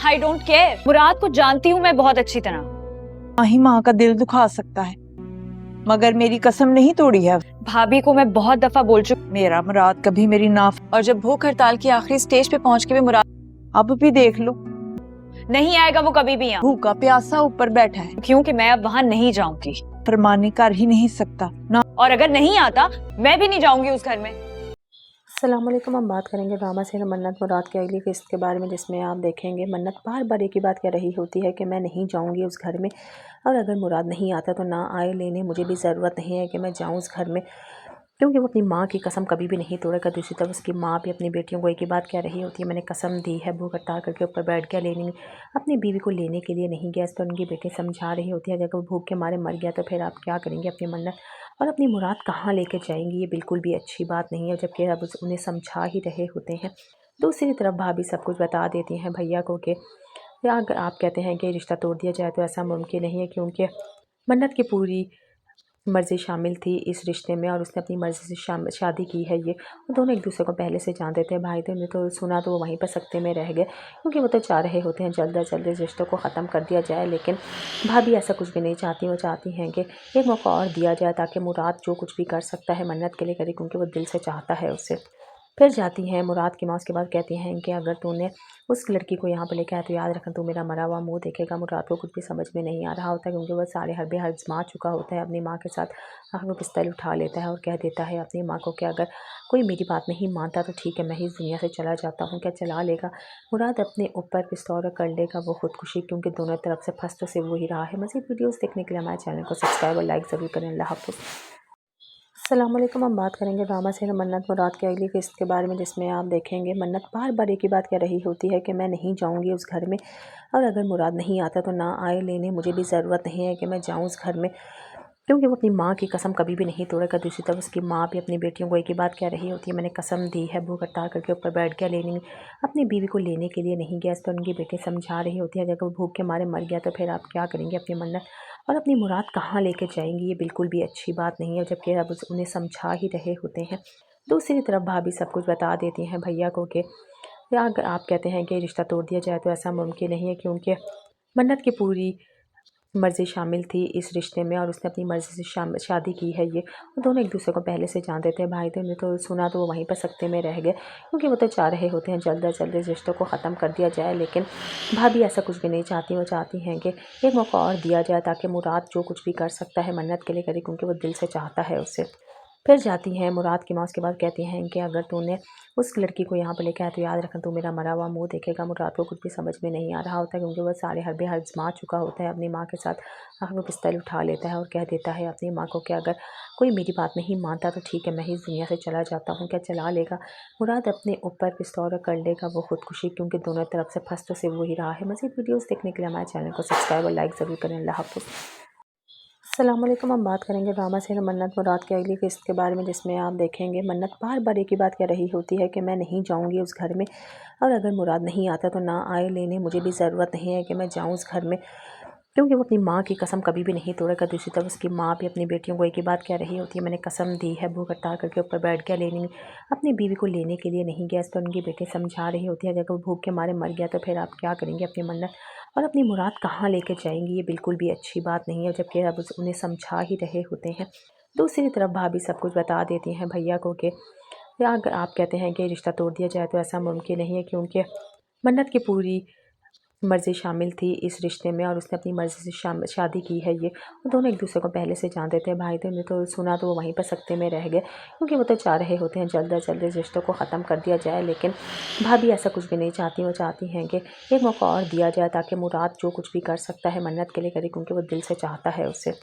I don't care. मुराद को जानती हूँ मैं बहुत अच्छी तरह। माँ ही माँ का दिल दुखा सकता है, मगर मेरी कसम नहीं तोड़ी है। भाभी को मैं बहुत दफा बोल चुकी, मेरा मुराद कभी मेरी ना। और जब भूख हड़ताल की आखिरी स्टेज पे पहुंच के भी मुराद अब भी देख लो, नहीं आएगा वो कभी भी यहाँ, भूखा प्यासा ऊपर बैठा है, क्योंकि मैं अब वहाँ नहीं जाऊंगी। फरमानी कर ही नहीं सकता ना। और अगर नहीं आता मैं भी नहीं जाऊंगी उस घर में। अस्सलामुअलैकुम। हम बात करेंगे ड्रामा सीरियल मन्नत मुराद की अगली किस्त के बारे में, जिसमें आप देखेंगे मन्नत बार बार एक ही बात कह रही होती है कि मैं नहीं जाऊंगी उस घर में, और अगर मुराद नहीं आता तो ना आए लेने, मुझे भी ज़रूरत नहीं है कि मैं जाऊं उस घर में, क्योंकि वो अपनी माँ की कसम कभी भी नहीं तोड़ेगा। दूसरी तरफ उसकी माँ भी अपनी बेटियों को एक ही बात कह रही होती है, मैंने कसम दी है, भूख हड़ताल करके ऊपर बैठ गया, लेने अपनी बीवी को लेने के लिए नहीं गया। इस पर उनकी बेटी समझा रही होती है अगर वो भूख के मारे मर गया तो फिर आप क्या करेंगे अपनी मन्नत और अपनी मुराद कहाँ लेके जाएंगी, ये बिल्कुल भी अच्छी बात नहीं है, जबकि अब उन्हें समझा ही रहे होते हैं। दूसरी तरफ भाभी सब कुछ बता देती हैं भैया को कि अगर आप कहते हैं कि रिश्ता तोड़ दिया जाए तो ऐसा मुमकिन नहीं है, क्योंकि मन्नत की पूरी मर्ज़ी शामिल थी इस रिश्ते में और उसने अपनी मर्ज़ी से शादी की है। ये दोनों एक दूसरे को पहले से जानते थे। भाई थे, उन्हें तो सुना तो वो वहीं पर सकते में रह गए, क्योंकि वो तो चाह रहे होते हैं जल्द अज जल्द इस रिश्तों को ख़त्म कर दिया जाए। लेकिन भाभी ऐसा कुछ भी नहीं चाहती, वो चाहती हैं कि एक मौका और दिया जाए ताकि मुराद जो कुछ भी कर सकता है मन्नत के लिए करे, क्योंकि वो दिल से चाहता है उसे। फिर जाती हैं मुराद की माँ, उसके बाद कहती हैं कि अगर तूने उस लड़की को यहाँ पर लेकर आया तो याद रखना तू मेरा मरा हुआ मुंह देखेगा। मुराद को कुछ भी समझ में नहीं आ रहा होता, क्योंकि वह सारे हरबे आजमा चुका होता है अपनी माँ के साथ। आखिर वो पिस्तौल उठा लेता है और कह देता है अपनी माँ को कि अगर कोई मेरी बात नहीं मानता तो ठीक है, मैं ही इस दुनिया से चला जाता हूँ। क्या चला लेगा? मुराद अपने ऊपर पिस्तौल कर लेगा वो खुदकुशी, क्योंकि दोनों तरफ से फंस तो से वही रहा है। मज़ीद वीडियोज़ देखने के लिए हमारे चैनल को सब्सक्राइब और लाइक ज़रूर करें। अल्लाह हाफ़िज़। अस्सलामुअलैकुम। हम बात करेंगे ड्रामा सीरियल मन्नत मुराद की अगली किस्त के बारे में, जिसमें आप देखेंगे मन्नत बार बार एक ही बात कह रही होती है कि मैं नहीं जाऊंगी उस घर में, और अगर मुराद नहीं आता तो ना आए लेने, मुझे भी ज़रूरत नहीं है कि मैं जाऊं उस घर में, क्योंकि वो अपनी माँ की कसम कभी भी नहीं तोड़ेगा। दूसरी तरफ उसकी माँ भी अपनी बेटियों को एक ही बात कह रही होती है, मैंने कसम दी है, भूख हड़ताल करके ऊपर बैठ गया, लेने अपनी बीवी को लेने के लिए नहीं गया। इस पर उनकी बेटी समझा रही होती है अगर वो भूख के मारे मर गया तो फिर आप क्या करेंगे अपनी मन्नत और अपनी मुराद कहाँ लेके जाएंगी, ये बिल्कुल भी अच्छी बात नहीं है, जबकि अब उन्हें समझा ही रहे होते हैं। दूसरी तरफ भाभी सब कुछ बता देती हैं भैया को कि अगर आप कहते हैं कि रिश्ता तोड़ दिया जाए तो ऐसा मुमकिन नहीं है, क्योंकि मन्नत की पूरी मर्ज़ी शामिल थी इस रिश्ते में और उसने अपनी मर्ज़ी से शादी की है। ये दोनों एक दूसरे को पहले से जानते थे। भाई थे, उन्हें तो सुना तो वो वहीं पर सकते में रह गए, क्योंकि वो तो चाह रहे होते हैं जल्द अज जल्द इस रिश्तों को ख़त्म कर दिया जाए। लेकिन भाभी ऐसा कुछ भी नहीं चाहती, वो चाहती हैं कि एक मौका और दिया जाए ताकि मुराद जो कुछ भी कर सकता है मन्नत के लिए करे, क्योंकि वो दिल से चाहता है उसे। फिर जाती हैं मुराद की माँ, उसके बाद कहती हैं कि अगर तूने उस लड़की को यहाँ पर लेकर आया तो याद रखना तू मेरा मरा हुआ मुंह देखेगा। मुराद को कुछ भी समझ में नहीं आ रहा होता, क्योंकि वह सारे हरबे आजमा चुका होता है अपनी माँ के साथ। आखिर वो पिस्तौल उठा लेता है और कह देता है अपनी माँ को कि अगर कोई मेरी बात नहीं मानता तो ठीक है, मैं ही इस दुनिया से चला जाता हूँ। क्या चला लेगा? मुराद अपने ऊपर पिस्तौल कर लेगा वो खुदकुशी, क्योंकि दोनों तरफ से फंस तो से वही रहा है। मज़ीद वीडियोज़ देखने के लिए हमारे चैनल को सब्सक्राइब और लाइक ज़रूर करें। अल्लाह हाफ़िज़। अस्सलामुअलैकुम। हम बात करेंगे ड्रामा सीरियल मन्नत मुराद की अगली किस्त के बारे में, जिसमें आप देखेंगे मन्नत बार बार एक ही बात कह रही होती है कि मैं नहीं जाऊंगी उस घर में, और अगर मुराद नहीं आता तो ना आए लेने, मुझे भी ज़रूरत नहीं है कि मैं जाऊं उस घर में, क्योंकि वो अपनी माँ की कसम कभी भी नहीं तोड़ेगा। दूसरी तरफ उसकी माँ भी अपनी बेटियों को एक ही बात कह रही होती है, मैंने कसम दी है, भूख हड़ताल करके ऊपर बैठ गया, लेने अपनी बीवी को लेने के लिए नहीं गया। इस पर उनकी बेटी समझा रही होती है अगर वो भूख के मारे मर गया तो फिर आप क्या करेंगे अपनी मन्नत और अपनी मुराद कहाँ लेके जाएंगी, ये बिल्कुल भी अच्छी बात नहीं है, जबकि अब उन्हें समझा ही रहे होते हैं। दूसरी तरफ भाभी सब कुछ बता देती हैं भैया को कि अगर आप कहते हैं कि रिश्ता तोड़ दिया जाए तो ऐसा मुमकिन नहीं है, क्योंकि मन्नत की पूरी मर्ज़ी शामिल थी इस रिश्ते में और उसने अपनी मर्ज़ी से शादी की है। ये दोनों एक दूसरे को पहले से जानते थे। भाई थे, उन्हें तो सुना तो वो वहीं पर सकते में रह गए, क्योंकि वो तो चाह रहे होते हैं जल्द अज जल्द इस रिश्तों को ख़त्म कर दिया जाए। लेकिन भाभी ऐसा कुछ भी नहीं चाहती, वो चाहती हैं कि एक मौका और दिया जाए ताकि मुराद जो कुछ भी कर सकता है मन्नत के लिए करे, क्योंकि वो दिल से चाहता है उसे।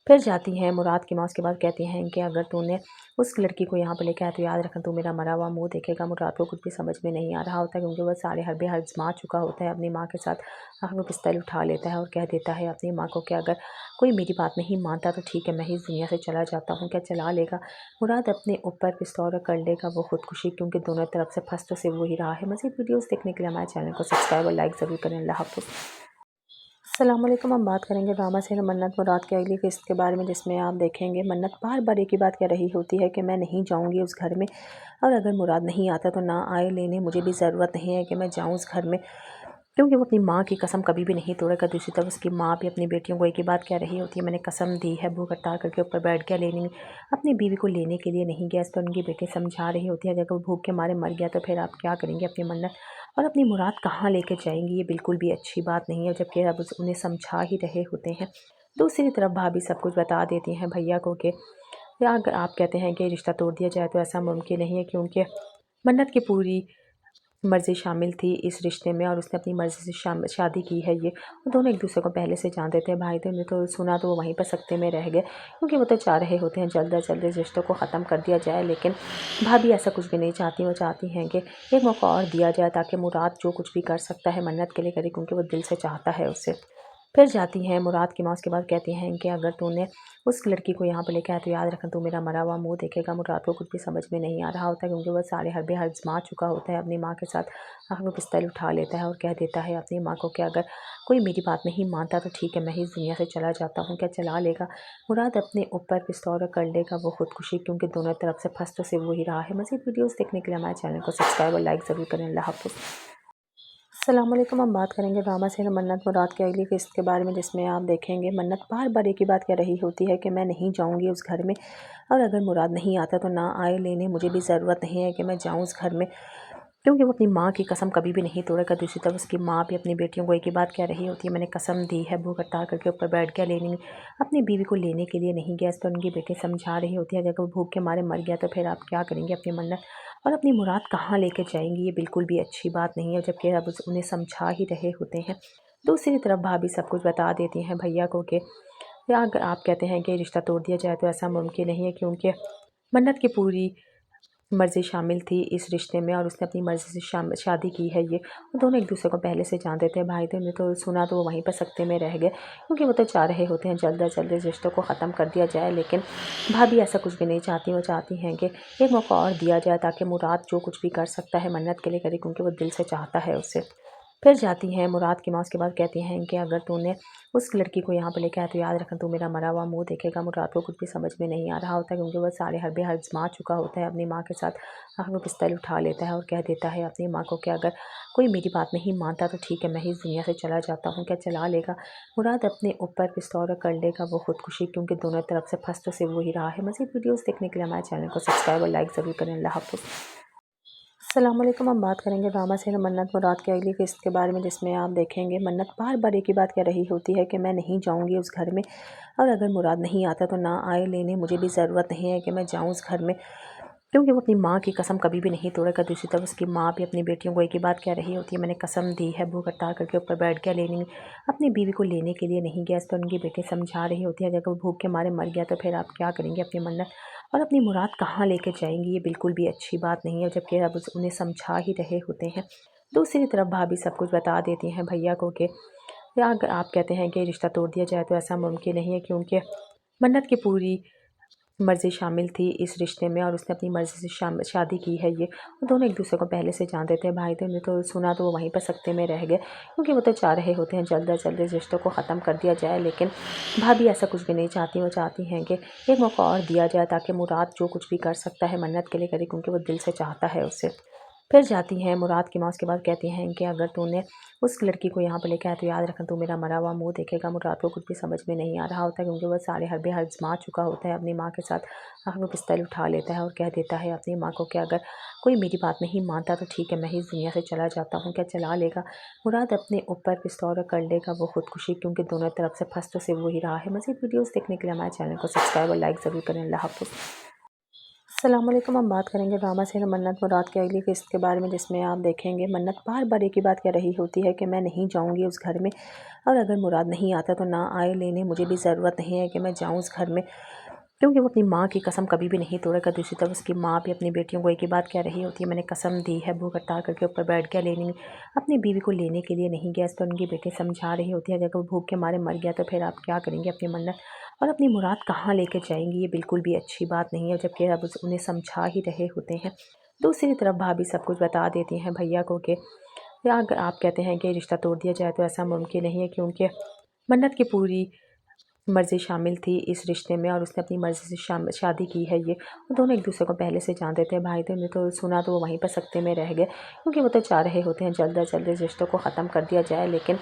फिर जाती हैं मुराद की माँ, उसके बाद कहती हैं कि अगर तूने उस लड़की को यहाँ पर लेकर आया तो याद रखना तू मेरा मरा हुआ मुंह देखेगा। मुराद को कुछ भी समझ में नहीं आ रहा होता, क्योंकि वह सारे हरबे आजमा चुका होता है अपनी माँ के साथ। आखिर वो पिस्तौल उठा लेता है और कह देता है अपनी माँ को कि अगर कोई मेरी बात नहीं मानता तो ठीक है, मैं ही इस दुनिया से चला जाता हूँ। क्या चला लेगा? मुराद अपने ऊपर पिस्तौल कर लेगा वो खुदकुशी, क्योंकि दोनों तरफ से फंस तो से वही रहा है। मज़ीद वीडियोज़ देखने के लिए हमारे चैनल को सब्सक्राइब और लाइक ज़रूर करें। अल्लाह हाफ़िज़। अस्सलामुअलैकुम। हम बात करेंगे ड्रामा सीरियल मन्नत मुराद की अगली किस्त के बारे में, जिसमें आप देखेंगे मन्नत बार बार एक ही बात कह रही होती है कि मैं नहीं जाऊंगी उस घर में, और अगर मुराद नहीं आता तो ना आए लेने, मुझे भी ज़रूरत नहीं है कि मैं जाऊं उस घर में, क्योंकि वो अपनी माँ की कसम कभी भी नहीं तोड़ेगा। दूसरी तरफ उसकी माँ भी अपनी बेटियों को एक ही बात कह रही होती है, मैंने कसम दी है, भूख हड़ताल करके ऊपर बैठ गया, लेने अपनी बीवी को लेने के लिए नहीं गया। इस पर उनकी बेटी समझा रही होती है, अगर वो भूख के मारे मर गया तो फिर आप क्या करेंगे, अपनी मन्नत और अपनी मुराद कहाँ लेके जाएंगी, ये बिल्कुल भी अच्छी बात नहीं है। जबकि अब उन्हें समझा ही रहे होते हैं। दूसरी तरफ भाभी सब कुछ बता देती हैं भैया को कि या अगर आप कहते हैं कि रिश्ता तोड़ दिया जाए तो ऐसा मुमकिन नहीं है, क्योंकि मन्नत की पूरी मर्ज़ी शामिल थी इस रिश्ते में और उसने अपनी मर्ज़ी से शादी की है। ये वो दोनों एक दूसरे को पहले से जानते थे, भाई थे। उन्हें तो सुना तो वो वहीं पर सकते में रह गए, क्योंकि वो तो चाह रहे होते हैं जल्द अज जल्द इस रिश्तों को ख़त्म कर दिया जाए। लेकिन भाभी ऐसा कुछ भी नहीं चाहती। वो चाहती हैं कि एक मौका और दिया जाए ताकि मुराद जो कुछ भी कर सकता है मन्नत के लिए करे, क्योंकि वो दिल से चाहता है उसे। फिर जाती हैं मुराद की माँ, उसके बाद कहती हैं कि अगर तूने उस लड़की को यहाँ पर लेके आया तो याद रखना तू मेरा मरा हुआ मुंह देखेगा। मुराद को कुछ भी समझ में नहीं आ रहा होता, क्योंकि वह सारे हरबे आजमा चुका होता है अपनी माँ के साथ। आखिर वो पिस्तौल उठा लेता है और कह देता है अपनी माँ को कि अगर कोई मेरी बात नहीं मानता तो ठीक है, मैं ही इस दुनिया से चला जाता हूँ। क्या चला लेगा? मुराद अपने ऊपर पिस्तौल कर लेगा वो खुदकुशी, क्योंकि दोनों तरफ से फंस तो सिर्फ वही रहा है। मज़ीद वीडियोज़ देखने के लिए हमारे चैनल को सब्सक्राइब और लाइक ज़रूर करें। अल्लाह हाफ़िज़। अस्सलामुअलैकुम। हम बात करेंगे ड्रामा सीरियल मन्नत मुराद की अगली किस्त के बारे में, जिसमें आप देखेंगे मन्नत बार बार एक ही बात कह रही होती है कि मैं नहीं जाऊंगी उस घर में, और अगर मुराद नहीं आता तो ना आए लेने, मुझे भी ज़रूरत नहीं है कि मैं जाऊं उस घर में, क्योंकि वो अपनी माँ की कसम कभी भी नहीं तोड़ेगा। दूसरी तरफ उसकी माँ भी अपनी बेटियों को एक ही बात कह रही होती है, मैंने कसम दी है, भूख हड़ताल करके ऊपर बैठ गया, लेने अपनी बीवी को लेने के लिए नहीं गया। इस पर उनकी बेटी समझा रही होती है, अगर वो भूख के मारे मर गया तो फिर आप क्या करेंगे, अपनी मन्नत और अपनी मुराद कहाँ लेके जाएंगी, ये बिल्कुल भी अच्छी बात नहीं है। जबकि अब उन्हें समझा ही रहे होते हैं। दूसरी तरफ भाभी सब कुछ बता देती हैं भैया को कि या अगर आप कहते हैं कि रिश्ता तोड़ दिया जाए तो ऐसा मुमकिन नहीं है, क्योंकि मन्नत की पूरी मर्ज़ी शामिल थी इस रिश्ते में और उसने अपनी मर्ज़ी से शादी की है। ये वो दोनों एक दूसरे को पहले से जानते थे, भाई थे। उन्हें तो सुना तो वो वहीं पर सकते में रह गए, क्योंकि वो तो चाह रहे होते हैं जल्द अज जल्द इस रिश्तों को ख़त्म कर दिया जाए। लेकिन भाभी ऐसा कुछ भी नहीं चाहती। वो चाहती हैं कि एक मौका और दिया जाए ताकि मुराद जो कुछ भी कर सकता है मन्नत के लिए करे, क्योंकि वो दिल से चाहता है उसे। फिर जाती हैं मुराद की माँ, उसके बाद कहती हैं कि अगर तूने उस लड़की को यहाँ पर लेके आया तो याद रखना तू मेरा मरा हुआ मुंह देखेगा। मुराद को कुछ भी समझ में नहीं आ रहा होता, क्योंकि वह सारे हरबे आजमा चुका होता है अपनी माँ के साथ। आखिर वो पिस्तौल उठा लेता है और कह देता है अपनी माँ को कि अगर कोई मेरी बात नहीं मानता तो ठीक है, मैं ही इस दुनिया से चला जाता हूँ। क्या चला लेगा? मुराद अपने ऊपर पिस्तौल कर लेगा वो खुदकुशी, क्योंकि दोनों तरफ से फंस तो सिर्फ वही रहा है। मज़ीद वीडियोज़ देखने के लिए हमारे चैनल को सब्सक्राइब और लाइक ज़रूर करें। अल्लाह हाफ़िज़। अस्सलामुअलैकुम। हम बात करेंगे ड्रामा सीरियल मन्नत मुराद की अगली किस्त के बारे में, जिसमें आप देखेंगे मन्नत बार बार एक ही बात कह रही होती है कि मैं नहीं जाऊंगी उस घर में, और अगर मुराद नहीं आता तो ना आए लेने, मुझे भी ज़रूरत नहीं है कि मैं जाऊं उस घर में, क्योंकि वो अपनी माँ की कसम कभी भी नहीं तोड़ेगा। दूसरी तरफ उसकी माँ भी अपनी बेटियों को एक ही बात कह रही होती है, मैंने कसम दी है, भूख हड़ताल करके ऊपर बैठ गया, लेने अपनी बीवी को लेने के लिए नहीं गया। इस पर उनकी बेटी समझा रही होती है, अगर वो भूख के मारे मर गया तो फिर आप क्या करेंगे, अपनी मन्नत और अपनी मुराद कहाँ लेके जाएंगी, ये बिल्कुल भी अच्छी बात नहीं है। जबकि अब उन्हें समझा ही रहे होते हैं। दूसरी तरफ भाभी सब कुछ बता देती हैं भैया को कि या अगर आप कहते हैं कि रिश्ता तोड़ दिया जाए तो ऐसा मुमकिन नहीं है, क्योंकि मन्नत की पूरी मर्ज़ी शामिल थी इस रिश्ते में और उसने अपनी मर्ज़ी से शादी की है। ये वो दोनों एक दूसरे को पहले से जानते थे, भाई थे। उन्हें तो सुना तो वो वहीं पर सकते में रह गए, क्योंकि वो तो चाह रहे होते हैं जल्द अज जल्द इस रिश्तों को ख़त्म कर दिया जाए। लेकिन भाभी ऐसा कुछ भी नहीं चाहती। वो चाहती हैं कि एक मौका और दिया जाए ताकि मुराद जो कुछ भी कर सकता है मन्नत के लिए करे, क्योंकि वो दिल से चाहता है उसे। फिर जाती हैं मुराद की माँ, उसके बाद कहती हैं कि अगर तूने उस लड़की को यहाँ पर लेके आया तो याद रखना तू मेरा मरा हुआ मुंह देखेगा। मुराद को कुछ भी समझ में नहीं आ रहा होता, क्योंकि वह सारे हरबे आजमा चुका होता है अपनी माँ के साथ। आखिर वो पिस्तौल उठा लेता है और कह देता है अपनी माँ को कि अगर कोई मेरी बात नहीं मानता तो ठीक है, मैं ही इस दुनिया से चला जाता हूँ। क्या चला लेगा? मुराद अपने ऊपर पिस्तौल कर लेगा वो खुदकुशी, क्योंकि दोनों तरफ से फंस तो सिर्फ वही रहा है। मज़ीद वीडियोज़ देखने के लिए हमारे चैनल को सब्सक्राइब और लाइक ज़रूर करें। अल्लाह हाफ़िज़। अस्सलामुअलैकुम। हम बात करेंगे ड्रामा सीरियल मन्नत मुराद की अगली किस्त के बारे में, जिसमें आप देखेंगे मन्नत बार बार एक ही बात कह रही होती है कि मैं नहीं जाऊंगी उस घर में, और अगर मुराद नहीं आता तो ना आए लेने, मुझे भी ज़रूरत नहीं है कि मैं जाऊं उस घर में, क्योंकि वो अपनी माँ की कसम कभी भी नहीं तोड़ेगा। दूसरी तरफ उसकी माँ भी अपनी बेटियों को एक ही बात कह रही होती है, मैंने कसम दी है, भूख हड़ताल करके ऊपर बैठ गया, लेने अपनी बीवी को लेने के लिए नहीं गया। इस पर उनकी बेटी समझा रही होती है, अगर वो भूख के मारे मर गया तो फिर आप क्या करेंगे, अपनी मन्नत और अपनी मुराद कहाँ लेके जाएंगी, ये बिल्कुल भी अच्छी बात नहीं है। जबकि अब उन्हें समझा ही रहे होते हैं। दूसरी तरफ भाभी सब कुछ बता देती हैं भैया को कि या अगर आप कहते हैं कि रिश्ता तोड़ दिया जाए तो ऐसा मुमकिन नहीं है, क्योंकि मन्नत की पूरी मर्ज़ी शामिल थी इस रिश्ते में और उसने अपनी मर्ज़ी से शादी की है ये। वो दोनों एक दूसरे को पहले से जानते थे, भाई थे। उन्हें तो सुना तो वो वहीं पर सकते में रह गए, क्योंकि वो तो चाह रहे होते हैं जल्द अज जल्द इस रिश्तों को ख़त्म कर दिया जाए। लेकिन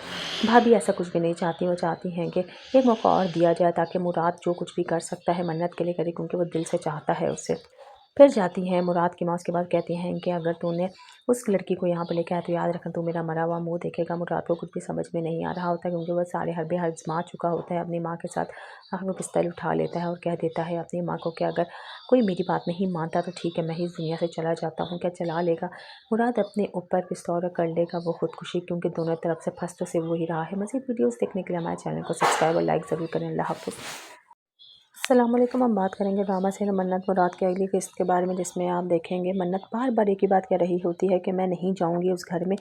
भाभी ऐसा कुछ भी नहीं चाहती। वो चाहती हैं कि एक मौका और दिया जाए ताकि मुराद जो कुछ भी कर सकता है मन्नत के लिए करे, क्योंकि वो दिल से चाहता है उसे। फिर जाती हैं मुराद की माँ, उसके बाद कहती हैं कि अगर तूने उस लड़की को यहाँ पे लेके आया तो याद रखना तू मेरा मरा हुआ मुंह देखेगा। मुराद को कुछ भी समझ में नहीं आ रहा होता, क्योंकि वह सारे हरबे आजमा चुका होता है अपनी माँ के साथ। आखिर वो पिस्तौल उठा लेता है और कह देता है अपनी माँ को कि अगर कोई मेरी बात नहीं मानता तो ठीक है, मैं ही इस दुनिया से चला जाता हूँ। क्या चला लेगा? मुराद अपने ऊपर पिस्तौल कर लेगा वो खुदकुशी, क्योंकि दोनों तरफ से फंस तो से वो ही रहा है। मज़ीद वीडियोज़ देखने के लिए हमारे चैनल को सब्सक्राइब और लाइक ज़रूर करें। अल्लाह हाफ़िज़। अस्सलाम वालेकुम। हम बात करेंगे ड्रामा सीरियल मन्नत मुराद की अगली किस्त के बारे में, जिसमें आप देखेंगे मन्नत बार बार एक ही बात कह रही होती है कि मैं नहीं जाऊंगी उस घर में,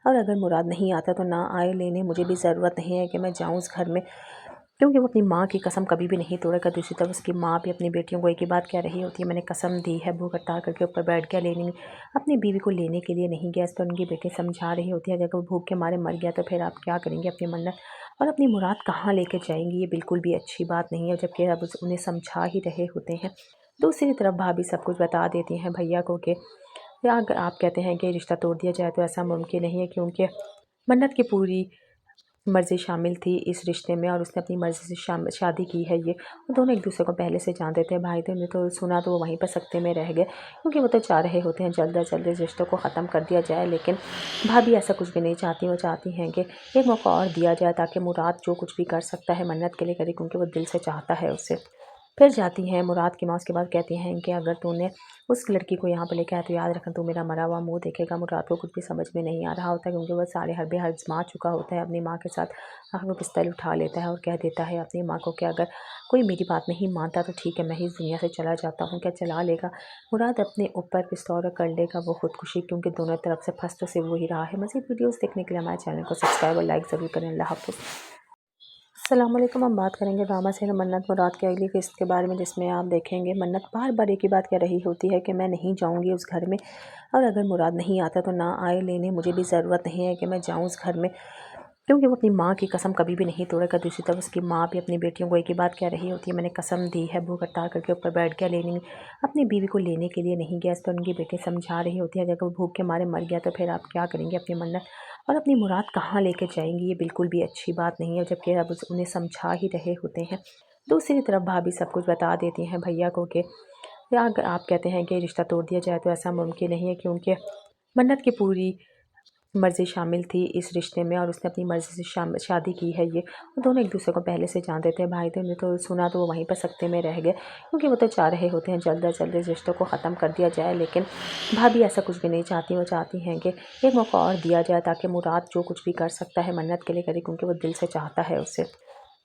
और अगर मुराद नहीं आता तो ना आए लेने, मुझे भी ज़रूरत नहीं है कि मैं जाऊं उस घर में, क्योंकि वो अपनी माँ की कसम कभी भी नहीं तोड़ेगा। दूसरी तरफ उसकी माँ भी अपनी बेटियों को एक ही बात कह रही होती है, मैंने कसम दी है। भूख हड़ताल करके ऊपर बैठ गया, लेने अपनी बीवी को लेने के लिए नहीं गया। इस पर उनकी बेटी समझा रही होती है अगर वो भूख के मारे मर गया तो फिर आप क्या करेंगे? अपनी मन्नत और अपनी मुराद कहाँ लेके जाएंगी? ये बिल्कुल भी अच्छी बात नहीं है, जबकि अब उन्हें समझा ही रहे होते हैं। दूसरी तरफ भाभी सब कुछ बता देती हैं भैया को कि या अगर आप कहते हैं कि रिश्ता तोड़ दिया जाए तो ऐसा मुमकिन नहीं है, क्योंकि मन्नत की पूरी मर्ज़ी शामिल थी इस रिश्ते में और उसने अपनी मर्ज़ी से शादी की है ये। वो दोनों एक दूसरे को पहले से जानते थे, भाई थे। उन्हें तो सुना तो वो वहीं पर सकते में रह गए, क्योंकि वो तो चाह रहे होते हैं जल्द अज जल्द इस रिश्तों को ख़त्म कर दिया जाए। लेकिन भाभी ऐसा कुछ भी नहीं चाहती। वो चाहती हैं कि एक मौका और दिया जाए ताकि मुराद जो कुछ भी कर सकता है मन्नत के लिए करे, क्योंकि वो दिल से चाहता है उसे। फिर जाती हैं मुराद की माँ, उसके बाद कहती हैं कि अगर तूने उस लड़की को यहाँ पे लेके आया तो याद रखना तू मेरा मरा हुआ मुंह देखेगा। मुराद को कुछ भी समझ में नहीं आ रहा होता, क्योंकि वह सारे हरबे आजमा चुका होता है अपनी माँ के साथ। आखिर वो पिस्तौल उठा लेता है और कह देता है अपनी माँ को कि अगर कोई मेरी बात नहीं मानता तो ठीक है, मैं ही इस दुनिया से चला जाता हूँ। क्या चला लेगा? मुराद अपने ऊपर पिस्तौल कर लेगा वो खुदकुशी, क्योंकि दोनों तरफ से फंस तो से वो ही रहा है। मज़ीद वीडियोज़ देखने के लिए हमारे चैनल को सब्सक्राइब और लाइक ज़रूर करें। अल्लाह हाफ़िज़। अस्सलाम वालेकुम। हम बात करेंगे ड्रामा सीरियल मन्नत मुराद की अगली किस्त के बारे में, जिसमें आप देखेंगे मन्नत बार बार एक ही बात कह रही होती है कि मैं नहीं जाऊंगी उस घर में, और अगर मुराद नहीं आता तो ना आए लेने, मुझे भी ज़रूरत नहीं है कि मैं जाऊं उस घर में, क्योंकि वो अपनी माँ की कसम कभी भी नहीं तोड़ेगा। दूसरी तरफ उसकी माँ भी अपनी बेटियों को एक ही बात कह रही होती है, मैंने कसम दी है। भूख हड़ताल करके ऊपर बैठ गया, लेने अपनी बीवी को लेने के लिए नहीं गया। इस पर उनकी बेटी समझा रही होती है अगर वो भूख के मारे मर गया तो फिर आप क्या करेंगे? अपनी मन्नत और अपनी मुराद कहाँ लेके जाएंगी? ये बिल्कुल भी अच्छी बात नहीं है, जबकि अब उन्हें समझा ही रहे होते हैं। दूसरी तरफ भाभी सब कुछ बता देती हैं भैया को कि या अगर आप कहते हैं कि रिश्ता तोड़ दिया जाए तो ऐसा मुमकिन नहीं है, क्योंकि मन्नत की पूरी मर्ज़ी शामिल थी इस रिश्ते में और उसने अपनी मर्ज़ी से शादी की है ये। वो दोनों एक दूसरे को पहले से जानते थे, भाई थे। उन्हें तो सुना तो वो वहीं पर सकते में रह गए, क्योंकि वो तो चाह रहे होते हैं जल्द अज जल्द इस रिश्तों को ख़त्म कर दिया जाए। लेकिन भाभी ऐसा कुछ भी नहीं चाहती। वो चाहती हैं कि एक मौका और दिया जाए ताकि मुराद जो कुछ भी कर सकता है मन्नत के लिए करे, क्योंकि वो दिल से चाहता है उसे।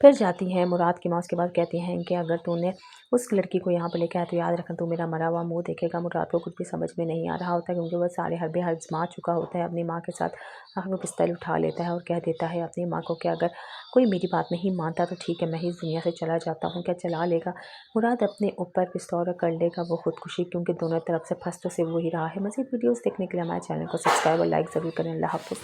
फिर जाती हैं मुराद की माँ, उसके बाद कहती हैं कि अगर तूने उस लड़की को यहाँ पे लेके आया तो याद रखना तू मेरा मरा हुआ मुंह देखेगा। मुराद को कुछ भी समझ में नहीं आ रहा होता, क्योंकि वह सारे हरबे आजमा चुका होता है अपनी माँ के साथ। आखिर वो पिस्तौल उठा लेता है और कह देता है अपनी माँ को कि अगर कोई मेरी बात नहीं मानता तो ठीक है, मैं ही इस दुनिया से चला जाता हूँ। क्या चला लेगा? मुराद अपने ऊपर पिस्तौल कर लेगा वो खुदकुशी, क्योंकि दोनों तरफ से फंस तो से वो ही रहा है। मज़ीद वीडियोज़ देखने के लिए हमारे चैनल को सब्सक्राइब और लाइक ज़रूर करें। अल्लाह हाफ़िज़।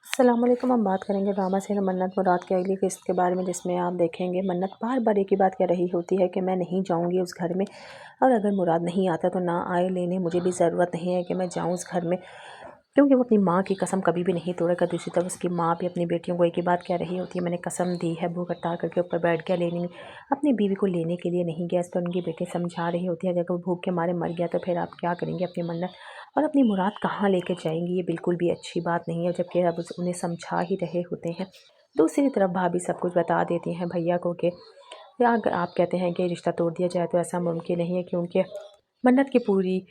अस्सलाम वालेकुम। हम बात करेंगे ड्रामा सीरियल मन्नत मुराद की अगली किस्त के बारे में, जिसमें आप देखेंगे मन्नत बार बार एक ही बात कह रही होती है कि मैं नहीं जाऊंगी उस घर में, और अगर मुराद नहीं आता तो ना आए लेने, मुझे भी ज़रूरत नहीं है कि मैं जाऊं उस घर में, क्योंकि वो अपनी माँ की कसम कभी भी नहीं तोड़ेगा। दूसरी तरफ उसकी माँ भी अपनी बेटियों को एक ही बात कह रही होती है, मैंने कसम दी है। भूख हड़ताल करके ऊपर बैठ गया, लेने अपनी बीवी को लेने के लिए नहीं गया। इस पर उनकी बेटी समझा रही होती है अगर वो भूख के मारे मर गया तो फिर आप क्या करेंगे? अपनी मन्नत और अपनी मुराद कहाँ लेके जाएंगी? ये बिल्कुल भी अच्छी बात नहीं है, जबकि अब उन्हें समझा ही रहे होते हैं। दूसरी तरफ भाभी सब कुछ बता देती हैं भैया को कि या अगर आप कहते हैं कि रिश्ता तोड़ दिया जाए तो ऐसा मुमकिन नहीं है, क्योंकि मन्नत बार बार एक ही बात कह रही होती है मैंने कसम दी है। भूख हड़ताल करके ऊपर बैठ गया, लेने अपनी बीवी को लेने के लिए नहीं गया। इस पर उनकी बेटी समझा रही होती है अगर वो भूख के मारे मर गया तो फिर आप क्या करेंगे? अपनी मन्नत अस्सलाम वालेकुम। हम बात करेंगे ड्रामा सीरियल मन्नत मुराद की अगली किस्त के बारे में, जिसमें आप देखेंगे मन्नत बार बार एक ही बात कह रही होती है कि मैं नहीं जाऊंगी उस घर में, और अगर मुराद नहीं आता तो ना आए लेने, मुझे भी ज़रूरत नहीं है कि मैं जाऊं उस घर में, क्योंकि वो अपनी माँ की कसम कभी भी नहीं तोड़ेगा। दूसरी तरफ उसकी माँ भी अपनी बेटियों को एक ही बात कह रही होती है, मैंने कसम दी है। भूख हड़ताल करके ऊपर बैठ गया, लेने अपनी बीवी को लेने के लिए नहीं गया। इस पर उनकी बेटी समझा रही होती है अगर वो भूख के मारे मर गया तो फिर आप क्या करेंगे? अपनी मन्नत और अपनी मुराद कहाँ लेके जाएंगी? ये बिल्कुल भी अच्छी बात नहीं है, जबकि अब उन्हें समझा ही रहे होते हैं। दूसरी तरफ भाभी सब कुछ बता देती हैं भैया को कि या अगर आप कहते हैं कि रिश्ता तोड़ दिया जाए तो ऐसा मुमकिन नहीं है, क्योंकि मन्नत की पूरी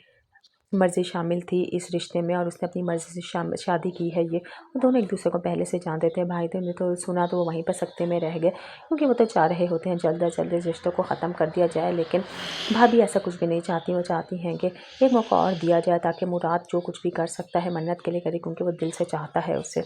मर्ज़ी शामिल थी इस रिश्ते में और उसने अपनी मर्ज़ी से शादी की है ये। वो दोनों एक दूसरे को पहले से जानते थे, भाई थे। उन्हें तो सुना तो वो वहीं पर सकते में रह गए, क्योंकि वो तो चाह रहे होते हैं जल्द अज जल्द इस रिश्तों को ख़त्म कर दिया जाए। लेकिन भाभी ऐसा कुछ भी नहीं चाहती। वो चाहती हैं कि एक मौका और दिया जाए ताकि मुराद जो कुछ भी कर सकता है मन्नत के लिए करे, क्योंकि वो दिल से चाहता है उसे।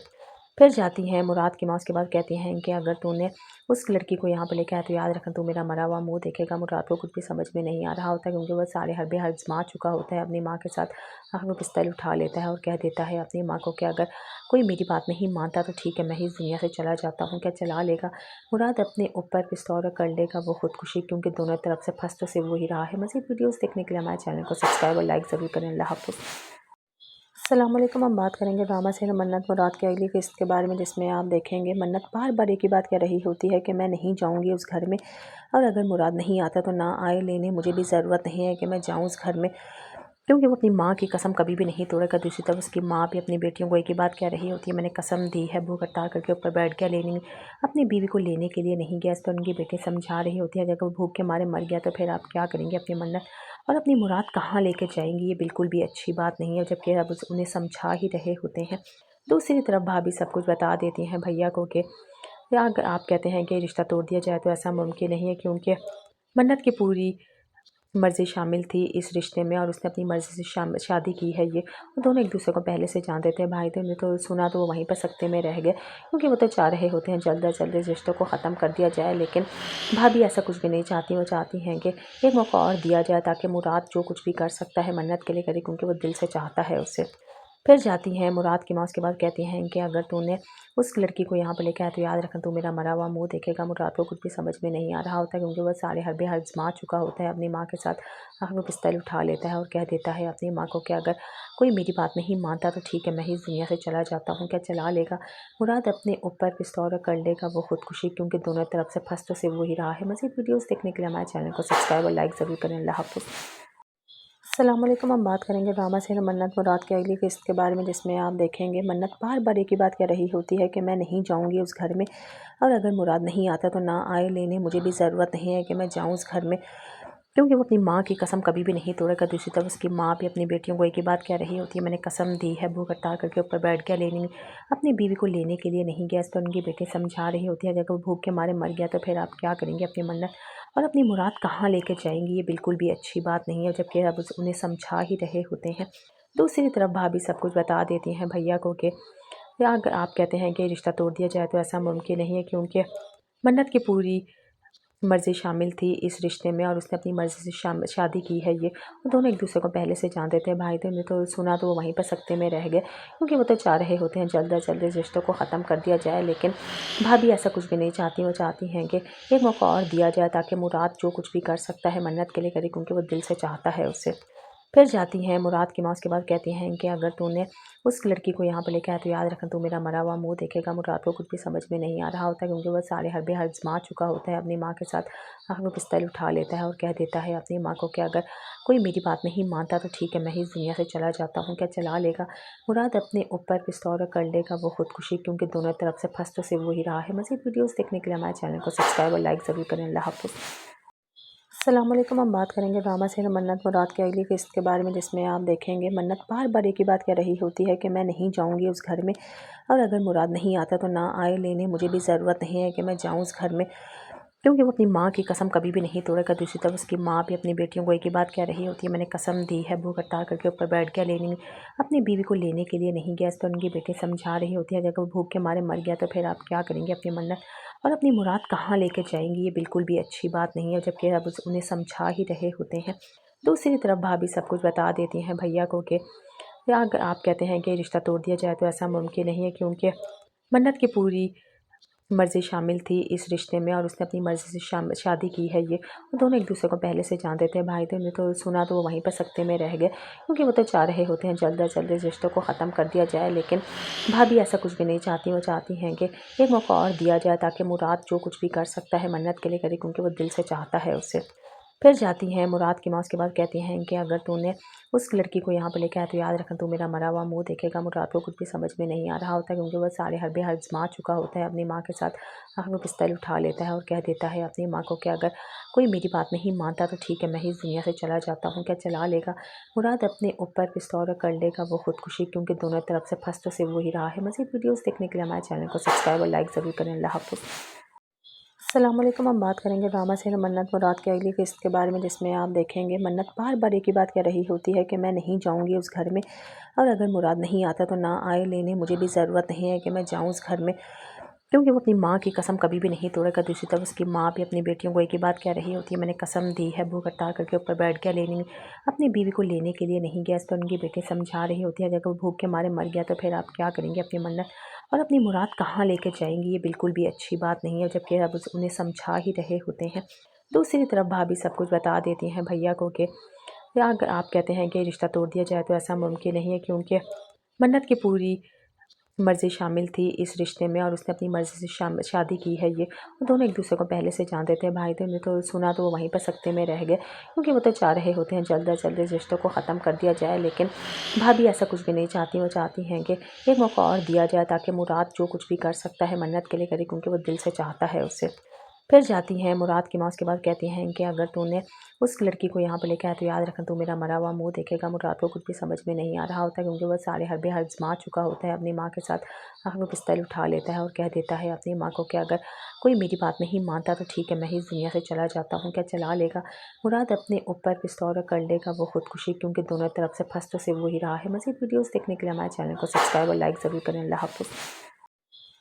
پھر جاتی ہیں مراد کی ماں اس کے بعد کہتی ہیں کہ اگر تو نے اس لڑکی کو یہاں پہ لے کے آیا تو یاد رکھنا تو میرا مرا ہوا منہ دیکھے گا۔ مراد کو کچھ بھی سمجھ میں نہیں آ رہا ہوتا کیونکہ وہ سارے حربے آزما چکا ہوتا ہے اپنی ماں کے ساتھ۔ آخر وہ پستل اٹھا لیتا ہے اور کہہ دیتا ہے اپنی ماں کو کہ اگر کوئی میری بات نہیں مانتا تو ٹھیک ہے، میں اس دنیا سے چلا جاتا ہوں۔ کیا چلا لے گا؟ مراد اپنے اوپر پستول کر لے گا وہ خودکشی، کیونکہ دونوں طرف سے پھنس تو سے وہی رہا ہے۔ مزید ویڈیوز دیکھنے کے لیے ہمارے چینل کو سبسکرائب اور لائک ضرور کریں۔ اللہ حافظ۔ السلام علیکم، ہم بات کریں گے ڈرامہ سیریل منت مراد کی اگلی قسط کے بارے میں، جس میں آپ دیکھیں گے منت بار بار ایک ہی بات کہہ رہی ہوتی ہے کہ میں نہیں جاؤں گی اس گھر میں، اور اگر مراد نہیں آتا تو نہ آئے لینے، مجھے بھی ضرورت نہیں ہے کہ میں جاؤں اس گھر میں، کیونکہ وہ اپنی ماں کی قسم کبھی بھی نہیں توڑے گا۔ دوسری طرف اس کی ماں بھی اپنی بیٹیوں کو ایک ہی بات کہہ رہی ہوتی ہے، میں نے قسم دی ہے، بھوک ہڑتال کر کے اوپر بیٹھ گیا، لینے اپنی بیوی کو لینے کے لیے نہیں گیا۔ اس پر ان کی بیٹی سمجھا رہی ہوتی ہے اگر وہ بھوک کے مارے مر گیا تو پھر آپ کیا کریں گے؟ اپنی منت اور اپنی مراد کہاں لے کے جائیں گی؟ یہ بالکل بھی اچھی بات نہیں ہے، جبکہ اب انہیں سمجھا ہی رہے ہوتے ہیں۔ دوسری طرف بھابھی سب کچھ بتا دیتی ہیں بھیا کو کہ اگر آپ کہتے ہیں کہ رشتہ توڑ دیا جائے تو ایسا ممکن نہیں ہے، کیونکہ منت کی پوری مرضی شامل تھی اس رشتے میں اور اس نے اپنی مرضی سے شادی کی ہے۔ یہ دونوں ایک دوسرے کو پہلے سے جانتے تھے، بھائی تھے، انہیں تو سنا تو وہ وہیں پر سکتے میں رہ گئے، کیونکہ وہ تو چاہ رہے ہوتے ہیں جلد از جلد اس رشتوں کو ختم کر دیا جائے، لیکن بھابھی ایسا کچھ بھی نہیں چاہتی۔ وہ چاہتی ہیں کہ ایک موقع اور دیا جائے تاکہ مراد جو کچھ بھی کر سکتا ہے منت کے لیے کرے، کیونکہ وہ دل سے چاہتا ہے اسے۔ پھر جاتی ہیں مراد کی ماں اس کے بعد کہتی ہیں کہ اگر تو نے اس لڑکی کو یہاں پہ لے کے آیا تو یاد رکھنا تو میرا مرا ہوا منہ دیکھے گا۔ مراد کو کچھ بھی سمجھ میں نہیں آ رہا ہوتا کیونکہ وہ سارے حربے آزما چکا ہوتا ہے اپنی ماں کے ساتھ۔ آخر وہ پستل اٹھا لیتا ہے اور کہہ دیتا ہے اپنی ماں کو کہ اگر کوئی میری بات نہیں مانتا تو ٹھیک ہے، میں اس دنیا سے چلا جاتا ہوں۔ کیا چلا لے گا؟ مراد اپنے اوپر پستول کر لے گا وہ خودکشی، کیونکہ دونوں طرف سے پھنس تو سے وہی رہا ہے۔ مزید ویڈیوز دیکھنے کے لیے ہمارے چینل کو سبسکرائب اور لائک ضرور کریں۔ اللہ حافظ۔ السلام علیکم، ہم بات کریں گے ڈرامہ سیریل منت مراد کی اگلی قسط کے بارے میں، جس میں آپ دیکھیں گے منت بار بار ایک ہی بات کہہ رہی ہوتی ہے کہ میں نہیں جاؤں گی اس گھر میں، اور اگر مراد نہیں آتا تو نہ آئے لینے، مجھے بھی ضرورت نہیں ہے کہ میں جاؤں اس گھر میں، کیونکہ وہ اپنی ماں کی قسم کبھی بھی نہیں توڑے گا۔ دوسری طرف اس کی ماں بھی اپنی بیٹیوں کو ایک ہی بات کہہ رہی ہوتی ہے، میں نے قسم دی ہے، بھوک ہڑتال کر کے اوپر بیٹھ گیا، لینے اپنی بیوی کو لینے کے لیے نہیں گیا۔ اس پر ان کی بیٹی سمجھا رہی ہوتی ہے اگر وہ بھوک کے مارے مر گیا تو پھر آپ کیا کریں گے؟ اپنی منت اور اپنی مراد کہاں لے کے جائیں گی؟ یہ بالکل بھی اچھی بات نہیں ہے، جبکہ اب انہیں سمجھا ہی رہے ہوتے ہیں۔ دوسری طرف بھابھی سب کچھ بتا دیتی ہیں بھیا کو کہ اگر آپ کہتے ہیں کہ رشتہ توڑ دیا جائے تو ایسا ممکن نہیں ہے، کیونکہ منت کی پوری مرضی شامل تھی اس رشتے میں اور اس نے اپنی مرضی سے شادی کی ہے۔ یہ دونوں ایک دوسرے کو پہلے سے جانتے تھے، بھائی تھے، انہیں تو سنا تو وہ وہیں پر سکتے میں رہ گئے، کیونکہ وہ تو چاہ رہے ہوتے ہیں جلد از جلد اس رشتوں کو ختم کر دیا جائے، لیکن بھابھی ایسا کچھ بھی نہیں چاہتی۔ وہ چاہتی ہیں کہ ایک موقع اور دیا جائے تاکہ مراد جو کچھ بھی کر سکتا ہے منت کے لیے کرے، کیونکہ وہ دل سے چاہتا ہے اسے۔ پھر جاتی ہیں مراد کی ماں اس کے بعد کہتی ہیں کہ اگر تو نے اس لڑکی کو یہاں پہ لے کے آیا تو یاد رکھنا تو میرا مرا ہوا منہ دیکھے گا۔ مراد کو کچھ بھی سمجھ میں نہیں آ رہا ہوتا کیونکہ وہ سارے حربے آزما چکا ہوتا ہے اپنی ماں کے ساتھ۔ آخر وہ پستل اٹھا لیتا ہے اور کہہ دیتا ہے اپنی ماں کو کہ اگر کوئی میری بات نہیں مانتا تو ٹھیک ہے، میں اس دنیا سے چلا جاتا ہوں۔ کیا چلا لے گا؟ مراد اپنے اوپر پستول کر لے گا وہ خودکشی، کیونکہ دونوں طرف سے پھنس تو سے وہی رہا ہے۔ مزید ویڈیوز دیکھنے کے لیے ہمارے چینل کو سبسکرائب اور لائک ضرور کریں۔ اللہ حافظ۔ السلام علیکم، ہم بات کریں گے ڈرامہ سیریل منت مراد کی اگلی قسط کے بارے میں، جس میں آپ دیکھیں گے منت بار بار ایک ہی بات کہہ رہی ہوتی ہے کہ میں نہیں جاؤں گی اس گھر میں، اور اگر مراد نہیں آتا تو نہ آئے لینے، مجھے بھی ضرورت نہیں ہے کہ میں جاؤں اس گھر میں، کیونکہ وہ اپنی ماں کی قسم کبھی بھی نہیں توڑے گا۔ دوسری طرف اس کی ماں بھی اپنی بیٹیوں کو ایک ہی بات کہہ رہی ہوتی ہے، میں نے قسم دی ہے، بھوک ہڑتال کر کے اوپر بیٹھ گیا، لینے اپنی بیوی کو لینے کے لیے نہیں گیا۔ اس پر ان کی بیٹی سمجھا رہی ہوتی ہے اگر وہ بھوک کے مارے مر گیا تو پھر آپ کیا کریں گے؟ اپنی منت اور اپنی مراد کہاں لے کے جائیں گی؟ یہ بالکل بھی اچھی بات نہیں ہے، جبکہ اب انہیں سمجھا ہی رہے ہوتے ہیں۔ دوسری طرف بھابھی سب کچھ بتا دیتی ہیں بھیا کو کہ اگر آپ کہتے ہیں کہ رشتہ توڑ دیا جائے تو ایسا ممکن نہیں ہے، کیونکہ منت کی پوری مرضی شامل تھی اس رشتے میں اور اس نے اپنی مرضی سے شادی کی ہے۔ یہ دونوں ایک دوسرے کو پہلے سے جانتے تھے، بھائی تھے، انہیں تو سنا تو وہ وہیں پر سکتے میں رہ گئے، کیونکہ وہ تو چاہ رہے ہوتے ہیں جلد از جلد اس رشتوں کو ختم کر دیا جائے، لیکن بھابھی ایسا کچھ بھی نہیں چاہتی۔ وہ چاہتی ہیں کہ ایک موقع اور دیا جائے تاکہ مراد جو کچھ بھی کر سکتا ہے منت کے لیے کرے، کیونکہ وہ دل سے چاہتا ہے اسے۔ پھر جاتی ہیں مراد کی ماں اس کے بعد کہتی ہیں کہ اگر تو نے اس لڑکی کو یہاں پہ لے کے آیا تو یاد رکھنا تو میرا مرا ہوا منہ دیکھے گا۔ مراد کو کچھ بھی سمجھ میں نہیں آ رہا ہوتا کیونکہ وہ سارے حربے آزما چکا ہوتا ہے اپنی ماں کے ساتھ۔ آخر وہ پستل اٹھا لیتا ہے اور کہہ دیتا ہے اپنی ماں کو کہ اگر کوئی میری بات نہیں مانتا تو ٹھیک ہے، میں اس دنیا سے چلا جاتا ہوں۔ کیا چلا لے گا؟ مراد اپنے اوپر پستول کر لے گا وہ خودکشی، کیونکہ دونوں طرف سے پھنس تو سے وہی رہا ہے۔ مزید ویڈیوز دیکھنے کے لیے ہمارے چینل کو سبسکرائب اور لائک ضرور کریں۔ اللہ حافظ۔ अस्सलाम वालेकुम। हम बात करेंगे ड्रामा सीरियल मन्नत मुराद की अगली किस्त के बारे में, जिसमें आप देखेंगे मन्नत बार बार एक ही बात कह रही होती है कि मैं नहीं जाऊंगी उस घर में, और अगर मुराद नहीं आता तो ना आए लेने, मुझे भी ज़रूरत नहीं है कि मैं जाऊं उस घर में, क्योंकि वो अपनी माँ की कसम कभी भी नहीं तोड़ेगा। दूसरी तरफ उसकी माँ भी अपनी बेटियों को एक ही बात कह रही होती है, मैंने कसम दी है, भूख हड़ताल करके ऊपर बैठ गया, लेने अपनी बीवी को लेने के लिए नहीं गया। इस पर उनकी बेटी समझा रही होती है, अगर वो भूख के मारे मर गया तो फिर आप क्या करेंगे अपनी मन्नत और अपनी मुराद कहाँ लेके जाएंगी, ये बिल्कुल भी अच्छी बात नहीं है। जबकि अब उन्हें समझा ही रहे होते हैं। दूसरी तरफ भाभी सब कुछ बता देती हैं भैया को कि या अगर आप कहते हैं कि रिश्ता तोड़ दिया जाए तो ऐसा मुमकिन नहीं है, क्योंकि मन्नत की पूरी मर्ज़ी शामिल थी इस रिश्ते में और उसने अपनी मर्ज़ी से शादी की है। ये वो दोनों एक दूसरे को पहले से जानते थे, भाई थे। उन्हें तो सुना तो वो वहीं पर सकते में रह गए, क्योंकि वो तो चाह रहे होते हैं जल्द अज जल्द इस रिश्तों को ख़त्म कर दिया जाए। लेकिन भाभी ऐसा कुछ भी नहीं चाहती। वो चाहती हैं कि एक मौका और दिया जाए, ताकि मुराद जो कुछ भी कर सकता है मन्नत के लिए करे, क्योंकि वो दिल से चाहता है उससे। फिर जाती हैं मुराद की माँ, उसके बाद कहती हैं कि अगर तूने उस लड़की को यहाँ पर लेकर आया तो याद रखना तू मेरा मरा हुआ मुंह देखेगा। मुराद को कुछ भी समझ में नहीं आ रहा होता, क्योंकि वह सारे हरबे आजमा चुका होता है अपनी माँ के साथ। आखिर वो पिस्तौल उठा लेता है और कह देता है अपनी माँ को कि अगर कोई मेरी बात नहीं मानता तो ठीक है, मैं ही इस दुनिया से चला जाता हूँ। क्या चला लेगा? मुराद अपने ऊपर पिस्तौल कर लेगा वो खुदकुशी, क्योंकि दोनों तरफ से फंस तो सिर्फ वही रहा है। मज़ीद वीडियोज़ देखने के लिए हमारे चैनल को सब्सक्राइब और लाइक ज़रूर करें। अल्लाह हाफ़िज़।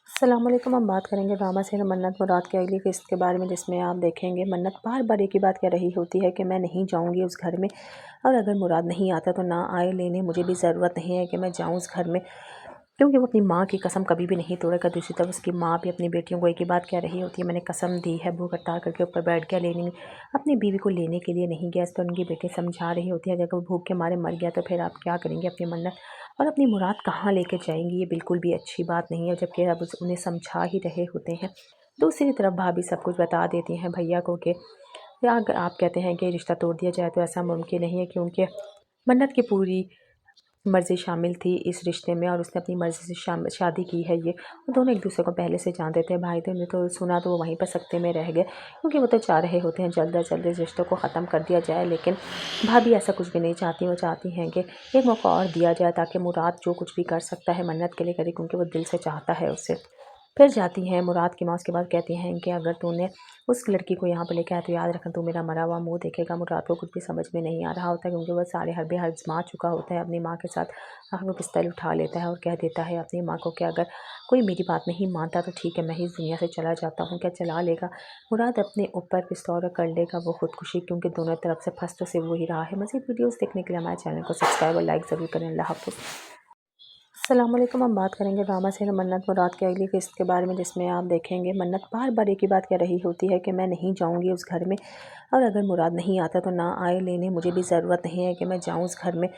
अस्सलाम वालेकुम। हम बात करेंगे ड्रामा सीरियल मन्नत मुराद की अगली किस्त के बारे में, जिसमें आप देखेंगे मन्नत बार बार एक ही बात कह रही होती है कि मैं नहीं जाऊंगी उस घर में, और अगर मुराद नहीं आता तो ना आए लेने, मुझे भी ज़रूरत नहीं है कि मैं जाऊं उस घर में, क्योंकि वो अपनी माँ की कसम कभी भी नहीं तोड़ेगा। दूसरी तरफ उसकी माँ भी अपनी बेटियों को एक ही बात कह रही होती है, मैंने कसम दी है, भूख हड़ताल करके ऊपर बैठ गया, लेने अपनी बीवी को लेने के लिए नहीं गया। इस पर उनकी बेटी समझा रही होती है, अगर वो भूख के मारे मर गया तो फिर आप क्या करेंगे अपनी मन्नत और अपनी मुराद कहाँ लेके जाएंगी, ये बिल्कुल भी अच्छी बात नहीं है। जबकि अब उन्हें समझा ही रहे होते हैं। दूसरी तरफ भाभी सब कुछ बता देती हैं भैया को कि या अगर आप कहते हैं कि रिश्ता तोड़ दिया जाए तो ऐसा मुमकिन नहीं है, क्योंकि मन्नत की पूरी मर्ज़ी शामिल थी इस रिश्ते में और उसने अपनी मर्ज़ी से शादी की है। ये वो दोनों एक दूसरे को पहले से जानते थे, भाई थे। उन्हें तो सुना तो वो वहीं पर सकते में रह गए, क्योंकि वो तो चाह रहे होते हैं जल्द अज जल्द इस रिश्तों को ख़त्म कर दिया जाए। लेकिन भाभी ऐसा कुछ भी नहीं चाहती। वो चाहती हैं कि एक मौका और दिया जाए, ताकि मुराद जो कुछ भी कर सकता है मन्नत के लिए करे, क्योंकि वो दिल से चाहता है उससे। फिर जाती हैं मुराद की माँ, उसके बाद कहती हैं कि अगर तूने उस लड़की को यहाँ पर लेकर आया तो याद रखना तू मेरा मरा हुआ मुंह देखेगा। मुराद को कुछ भी समझ में नहीं आ रहा होता, क्योंकि वह सारे हरबे आजमा चुका होता है अपनी माँ के साथ। आखिर वो पिस्तौल उठा लेता है और कह देता है अपनी माँ को कि अगर कोई मेरी बात नहीं मानता तो ठीक है, मैं ही इस दुनिया से चला जाता हूँ। क्या चला लेगा? मुराद अपने ऊपर पिस्तौल कर लेगा वो खुदकुशी, क्योंकि दोनों तरफ से फंस तो सिर्फ वही रहा है। मज़ीद वीडियोज़ देखने के लिए हमारे चैनल को सब्सक्राइब और लाइक ज़रूर करें। अल्लाह हाफ़िज़। अस्सलाम वालेकुम। हम बात करेंगे ड्रामा सीरियल मन्नत मुराद की अगली किस्त के बारे में, जिसमें आप देखेंगे मन्नत बार बार एक ही बात कह रही होती है कि मैं नहीं जाऊंगी उस घर में, और अगर मुराद नहीं आता तो ना आए लेने, मुझे भी ज़रूरत नहीं है कि मैं जाऊं उस घर में,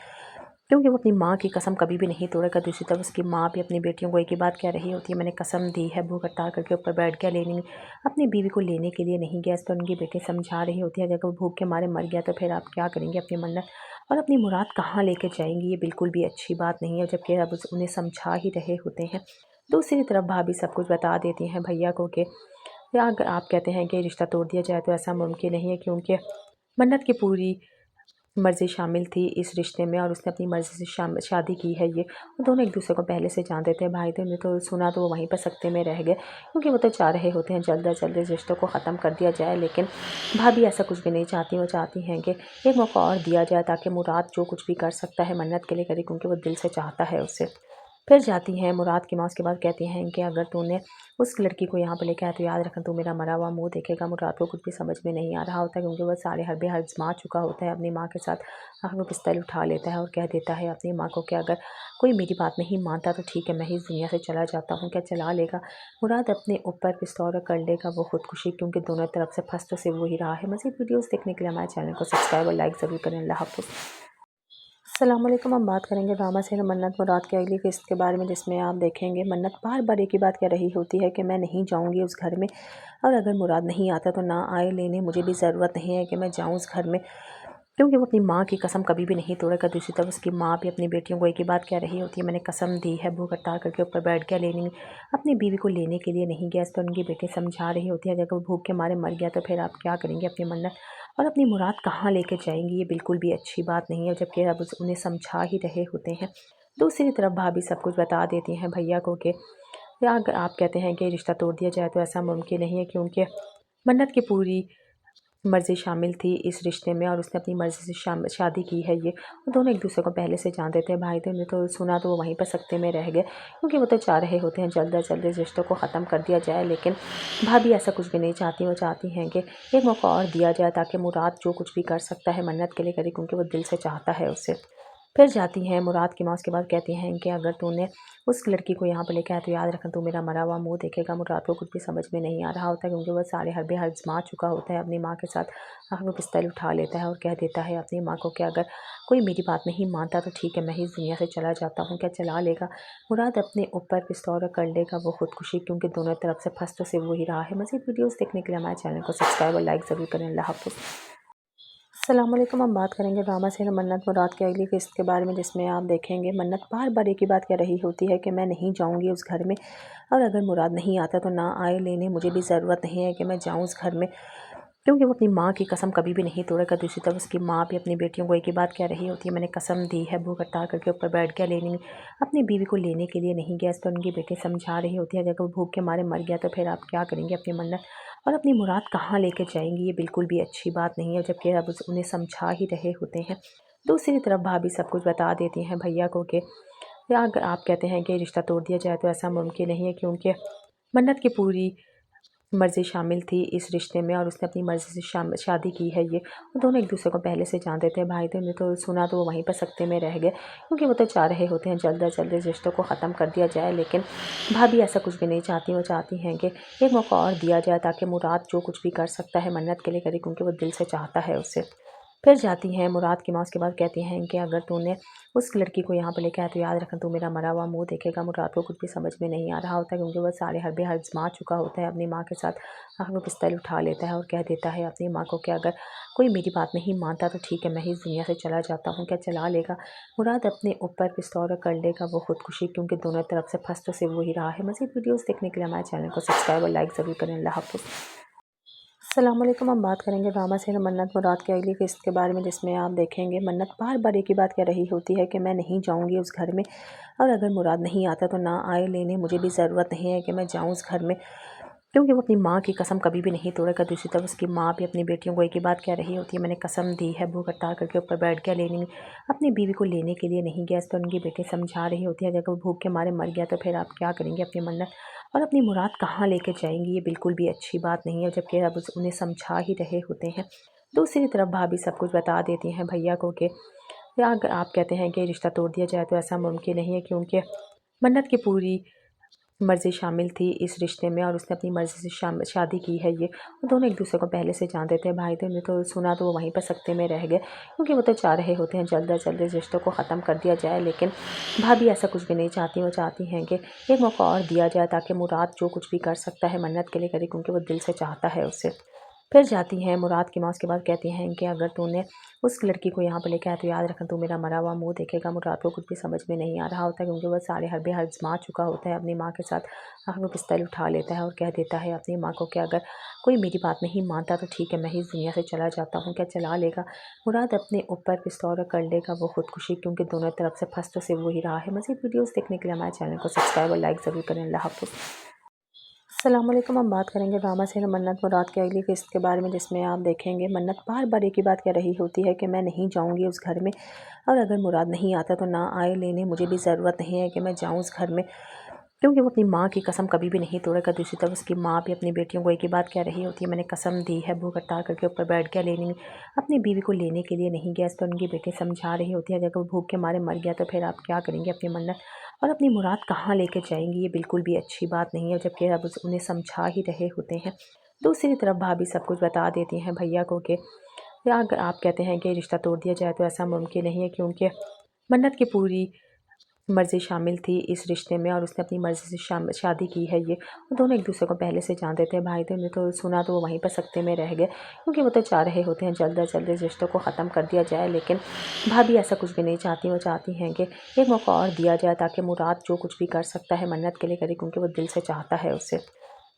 क्योंकि वो अपनी माँ की कसम कभी भी नहीं तोड़ेगा। दूसरी तरफ उसकी माँ भी अपनी बेटियों को एक ही बात कह रही होती है, मैंने कसम दी है, भूख हड़ताल करके ऊपर बैठ गया, लेने अपनी बीवी को लेने के लिए नहीं गया। इस पर उनकी बेटी समझा रही होती है, अगर वो भूख के मारे मर गया तो फिर आप क्या करेंगे अपनी मन्नत और अपनी मुराद कहाँ लेके जाएंगी, ये बिल्कुल भी अच्छी बात नहीं है। जबकि अब उन्हें समझा ही रहे होते हैं। दूसरी तरफ भाभी सब कुछ बता देती हैं भैया को कि या अगर आप कहते हैं कि रिश्ता तोड़ दिया जाए तो ऐसा मुमकिन नहीं है, क्योंकि मन्नत की पूरी मर्ज़ी शामिल थी इस रिश्ते में और उसने अपनी मर्ज़ी से शादी की है। ये वो दोनों एक दूसरे को पहले से जानते थे, भाई थे। उन्हें तो सुना तो वो वहीं पर सकते में रह गए, क्योंकि वो तो चाह रहे होते हैं जल्द अज जल्द इस रिश्तों को ख़त्म कर दिया जाए। लेकिन भाभी ऐसा कुछ भी नहीं चाहती। वो चाहती हैं कि एक मौका और दिया जाए, ताकि मुराद जो कुछ भी कर सकता है मन्नत के लिए करे, क्योंकि वो दिल से चाहता है उससे। फिर जाती हैं मुराद की माँ, उसके बाद कहती हैं कि अगर तूने उस लड़की को यहाँ पर लेकर आया तो याद रखना तू मेरा मरा हुआ मुंह देखेगा। मुराद को कुछ भी समझ में नहीं आ रहा होता, क्योंकि वह सारे हरबे आजमा चुका होता है अपनी माँ के साथ। आखिर वो पिस्तौल उठा लेता है और कह देता है अपनी माँ को कि अगर कोई मेरी बात नहीं मानता तो ठीक है, मैं ही इस दुनिया से चला जाता हूँ। क्या चला लेगा? मुराद अपने ऊपर पिस्तौल कर लेगा वो खुदकुशी, क्योंकि दोनों तरफ से फंस तो सिर्फ वही रहा है। मज़ीद वीडियोज़ देखने के लिए हमारे चैनल को सब्सक्राइब और लाइक ज़रूर करें। अल्लाह हाफ़िज़। अस्सलाम वालेकुम। हम बात करेंगे ड्रामा सीरियल मन्नत मुराद की अगली किस्त के बारे में, जिसमें आप देखेंगे मन्नत बार बार एक ही बात कह रही होती है कि मैं नहीं जाऊंगी उस घर में, और अगर मुराद नहीं आता तो ना आए लेने, मुझे भी ज़रूरत नहीं है कि मैं जाऊं उस घर में, क्योंकि वो अपनी माँ की कसम कभी भी नहीं तोड़ेगा। दूसरी तरफ उसकी माँ भी अपनी बेटियों को एक ही बात कह रही होती है, मैंने कसम दी है, भूख हड़ताल करके ऊपर बैठ गया, लेने अपनी बीवी को लेने के लिए नहीं गया। इस पर उनकी बेटी समझा रही होती है, अगर वो भूख के मारे मर गया तो फिर आप क्या करेंगे अपनी मन्नत और अपनी मुराद कहाँ लेके जाएंगी, ये बिल्कुल भी अच्छी बात नहीं है। जबकि अब उन्हें समझा ही रहे होते हैं। दूसरी तरफ भाभी सब कुछ बता देती हैं भैया को कि या अगर आप कहते हैं कि रिश्ता तोड़ दिया जाए तो ऐसा मुमकिन नहीं है, क्योंकि मन्नत की पूरी मर्ज़ी शामिल थी इस रिश्ते में और उसने अपनी मर्ज़ी से शादी की है ये। वो दोनों एक दूसरे को पहले से जानते थे, भाई थे। उन्हें तो सुना तो वो वहीं पर सकते में रह गए, क्योंकि वो तो चाह रहे होते हैं जल्द अज जल्द इस रिश्तों को ख़त्म कर दिया जाए। लेकिन भाभी ऐसा कुछ भी नहीं चाहती। वो चाहती हैं कि एक मौका और दिया जाए, ताकि मुराद जो कुछ भी कर सकता है मन्नत के लिए करे, क्योंकि वो दिल से चाहता है उसे। फिर जाती हैं मुराद की माँ, उसके बाद कहती हैं कि अगर तूने उस लड़की को यहाँ पे लेके आया तो याद रखना तू मेरा मरा हुआ मुँह देखेगा। मुराद को कुछ भी समझ में नहीं आ रहा होता, क्योंकि वह सारे हरबे आजमा चुका होता है अपनी माँ के साथ। आखिर वो पिस्तौल उठा लेता है और कह देता है अपनी माँ को कि अगर कोई मेरी बात नहीं मानता तो ठीक है, मैं ही इस दुनिया से चला जाता हूँ। क्या चला लेगा? मुराद अपने ऊपर पिस्तौल कर लेगा वो खुदकुशी, क्योंकि दोनों तरफ से फंस तो सिर्फ वही रहा है। मज़ीद वीडियोस देखने के लिए हमारे चैनल को सब्सक्राइब और लाइक ज़रूर करें। अल्लाह हाफ़िज़। अस्सलाम वालेकुम। हम बात करेंगे ड्रामा सीरियल मन्नत मुराद की अगली किस्त के बारे में, जिसमें आप देखेंगे मन्नत बार बार एक ही बात कह रही होती है कि मैं नहीं जाऊंगी उस घर में, और अगर मुराद नहीं आता तो ना आए लेने, मुझे भी ज़रूरत नहीं है कि मैं जाऊं उस घर में, क्योंकि वो अपनी माँ की कसम कभी भी नहीं तोड़ेगा। दूसरी तरफ उसकी माँ भी अपनी बेटियों को एक ही बात कह रही होती है, मैंने कसम दी है। भूख हड़ताल करके ऊपर बैठ गया, लेने अपनी बीवी को लेने के लिए नहीं गया। इस पर उनकी बेटी समझा रही होती है, अगर वो भूख के मारे मर गया तो फिर आप क्या करेंगे अपनी मन्नत और अपनी मुराद कहाँ लेके जाएंगी? ये बिल्कुल भी अच्छी बात नहीं है, जबकि अब उन्हें समझा ही रहे होते हैं। दूसरी तरफ भाभी सब कुछ बता देती हैं भैया को कि या अगर आप कहते हैं कि रिश्ता तोड़ दिया जाए तो ऐसा मुमकिन नहीं है, क्योंकि मन्नत की पूरी मर्ज़ी शामिल थी इस रिश्ते में और उसने अपनी मर्ज़ी से शादी की है ये। वो दोनों एक दूसरे को पहले से जानते थे, भाई थे। उन्हें तो सुना तो वो वहीं पर सकते में रह गए, क्योंकि वो तो चाह रहे होते हैं जल्द अज जल्द इस रिश्तों को ख़त्म कर दिया जाए। लेकिन भाभी ऐसा कुछ भी नहीं चाहती। वो चाहती हैं कि एक मौका और दिया जाए, ताकि मुराद जो कुछ भी कर सकता है मन्नत के लिए करे, क्योंकि वो दिल से चाहता है उसे। फिर जाती हैं मुराद की माँ, उसके बाद कहती हैं कि अगर तूने उस लड़की को यहाँ पे लेके आया तो याद रखना तू मेरा मरा हुआ मुँह देखेगा। मुराद को कुछ भी समझ में नहीं आ रहा होता, क्योंकि वह सारे हरबे आजमा चुका होता है अपनी माँ के साथ। आखिर वो पिस्तौल उठा लेता है और कह देता है अपनी माँ को कि अगर कोई मेरी बात नहीं मानता तो ठीक है, मैं ही इस दुनिया से चला जाता हूँ। क्या चला लेगा? मुराद अपने ऊपर पिस्तौल कर लेगा वो खुदकुशी, क्योंकि दोनों तरफ से फंस तो सिर्फ वही रहा है। मज़ीद वीडियोस देखने के लिए हमारे चैनल को सब्सक्राइब और लाइक ज़रूर करें। अल्लाह हाफ़िज़। अस्सलाम वालेकुम। हम बात करेंगे ड्रामा सीरियल मन्नत मुराद की अगली किस्त के बारे में, जिसमें आप देखेंगे मन्नत बार बार एक ही बात कह रही होती है कि मैं नहीं जाऊंगी उस घर में, और अगर मुराद नहीं आता तो ना आए लेने, मुझे भी ज़रूरत नहीं है कि मैं जाऊं उस घर में, क्योंकि वो अपनी माँ की कसम कभी भी नहीं तोड़ेगा। दूसरी तरफ उसकी माँ भी अपनी बेटियों को एक ही बात कह रही होती है, मैंने कसम दी है। भूख हड़ताल करके ऊपर बैठ गया, लेने अपनी बीवी को लेने के लिए नहीं गया। इस पर उनकी बेटी समझा रही होती है, अगर वो भूख के मारे मर गया तो फिर आप क्या करेंगे अपनी मन्नत और अपनी मुराद कहाँ लेके जाएंगी? ये बिल्कुल भी अच्छी बात नहीं है, जबकि अब उन्हें समझा ही रहे होते हैं। दूसरी तरफ भाभी सब कुछ बता देती हैं भैया को कि या अगर आप कहते हैं कि रिश्ता तोड़ दिया जाए तो ऐसा मुमकिन नहीं है, क्योंकि मन्नत की पूरी मर्ज़ी शामिल थी इस रिश्ते में और उसने अपनी मर्ज़ी से शादी की है ये। वो दोनों एक दूसरे को पहले से जानते थे, भाई थे। उन्हें तो सुना तो वो वहीं पर सकते में रह गए, क्योंकि वो तो चाह रहे होते हैं जल्द अज जल्द इस रिश्तों को ख़त्म कर दिया जाए। लेकिन भाभी ऐसा कुछ भी नहीं चाहती। वो चाहती हैं कि एक मौका और दिया जाए, ताकि मुराद जो कुछ भी कर सकता है मन्नत के लिए करे, क्योंकि वो दिल से चाहता है उसे। फिर जाती हैं मुराद की माँ, उसके बाद कहती हैं कि अगर तूने उस लड़की को यहाँ पे लेके आया तो याद रखना तू मेरा मरा हुआ मुँह देखेगा। मुराद को कुछ भी समझ में नहीं आ रहा होता, क्योंकि वह सारे हरबे आजमा चुका होता है अपनी माँ के साथ। आखिर वो पिस्तौल उठा लेता है और कह देता है अपनी माँ को कि अगर कोई मेरी बात नहीं मानता तो ठीक है, मैं ही इस दुनिया से चला जाता हूँ। क्या चला लेगा? मुराद अपने ऊपर पिस्तौल कर लेगा वो खुदकुशी, क्योंकि दोनों तरफ से फंस तो सिर्फ वही रहा है। मज़ीद वीडियोस देखने के लिए हमारे चैनल को सब्सक्राइब और लाइक ज़रूर करें। अल्लाह हाफ़िज़। अस्सलाम वालेकुम। हम बात करेंगे ड्रामा सीरियल मन्नत मुराद की अगली किस्त के बारे में, जिसमें आप देखेंगे मन्नत बार बार एक ही बात कह रही होती है कि मैं नहीं जाऊंगी उस घर में, और अगर मुराद नहीं आता तो ना आए लेने, मुझे भी ज़रूरत नहीं है कि मैं जाऊं उस घर में, क्योंकि वो अपनी माँ की कसम कभी भी नहीं तोड़ेगा। दूसरी तरफ उसकी माँ भी अपनी बेटियों को एक ही बात कह रही होती है, मैंने कसम दी है। भूख हड़ताल करके ऊपर बैठ गया, लेने अपनी बीवी को लेने के लिए नहीं गया। इस पर उनकी बेटी समझा रही होती है, अगर वो भूख के मारे मर गया तो फिर आप क्या करेंगे अपनी मन्नत और अपनी मुराद कहाँ लेके जाएंगी? ये बिल्कुल भी अच्छी बात नहीं है, जबकि अब उन्हें समझा ही रहे होते हैं। दूसरी तरफ भाभी सब कुछ बता देती हैं भैया को कि या अगर आप कहते हैं कि रिश्ता तोड़ दिया जाए तो ऐसा मुमकिन नहीं है, क्योंकि मन्नत की पूरी मर्ज़ी शामिल थी इस रिश्ते में और उसने अपनी मर्ज़ी से शादी की है ये। वो दोनों एक दूसरे को पहले से जानते थे, भाई थे। उन्हें तो सुना तो वो वहीं पर सकते में रह गए, क्योंकि वो तो चाह रहे होते हैं जल्द अज जल्द इस रिश्तों को ख़त्म कर दिया जाए। लेकिन भाभी ऐसा कुछ भी नहीं चाहती। वो चाहती हैं कि एक मौका और दिया जाए, ताकि मुराद जो कुछ भी कर सकता है मन्नत के लिए करे, क्योंकि वो दिल से चाहता है उसे।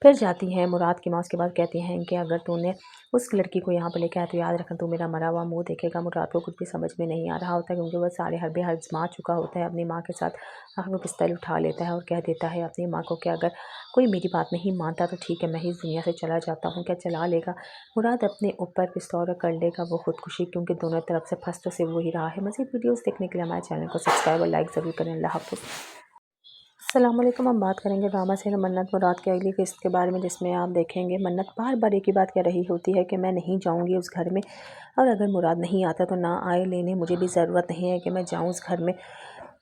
پھر جاتی ہیں مراد کی ماں اس کے بعد کہتی ہیں کہ اگر تو نے اس لڑکی کو یہاں پہ لے کے آیا تو یاد رکھنا تو میرا مرا ہوا منہ دیکھے گا۔ مراد کو کچھ بھی سمجھ میں نہیں آ رہا ہوتا کیونکہ وہ سارے حربے آزما چکا ہوتا ہے اپنی ماں کے ساتھ۔ آخر وہ پستول اٹھا لیتا ہے اور کہہ دیتا ہے اپنی ماں کو کہ اگر کوئی میری بات نہیں مانتا تو ٹھیک ہے، میں اس دنیا سے چلا جاتا ہوں۔ کیا چلا لے گا؟ مراد اپنے اوپر پستول کر لے گا وہ خودکشی، کیونکہ دونوں طرف سے پھنس تو سے وہی رہا ہے۔ مزید ویڈیوز دیکھنے کے لیے ہمارے چینل کو سبسکرائب اور لائک ضرور کریں۔ اللہ حافظ۔ السلام علیکم، ہم بات کریں گے ڈرامہ سیریل منت مراد کی اگلی قسط کے بارے میں، جس میں آپ دیکھیں گے منت بار بار ایک ہی بات کہہ رہی ہوتی ہے کہ میں نہیں جاؤں گی اس گھر میں، اور اگر مراد نہیں آتا تو نہ آئے لینے، مجھے بھی ضرورت نہیں ہے کہ میں جاؤں اس گھر میں،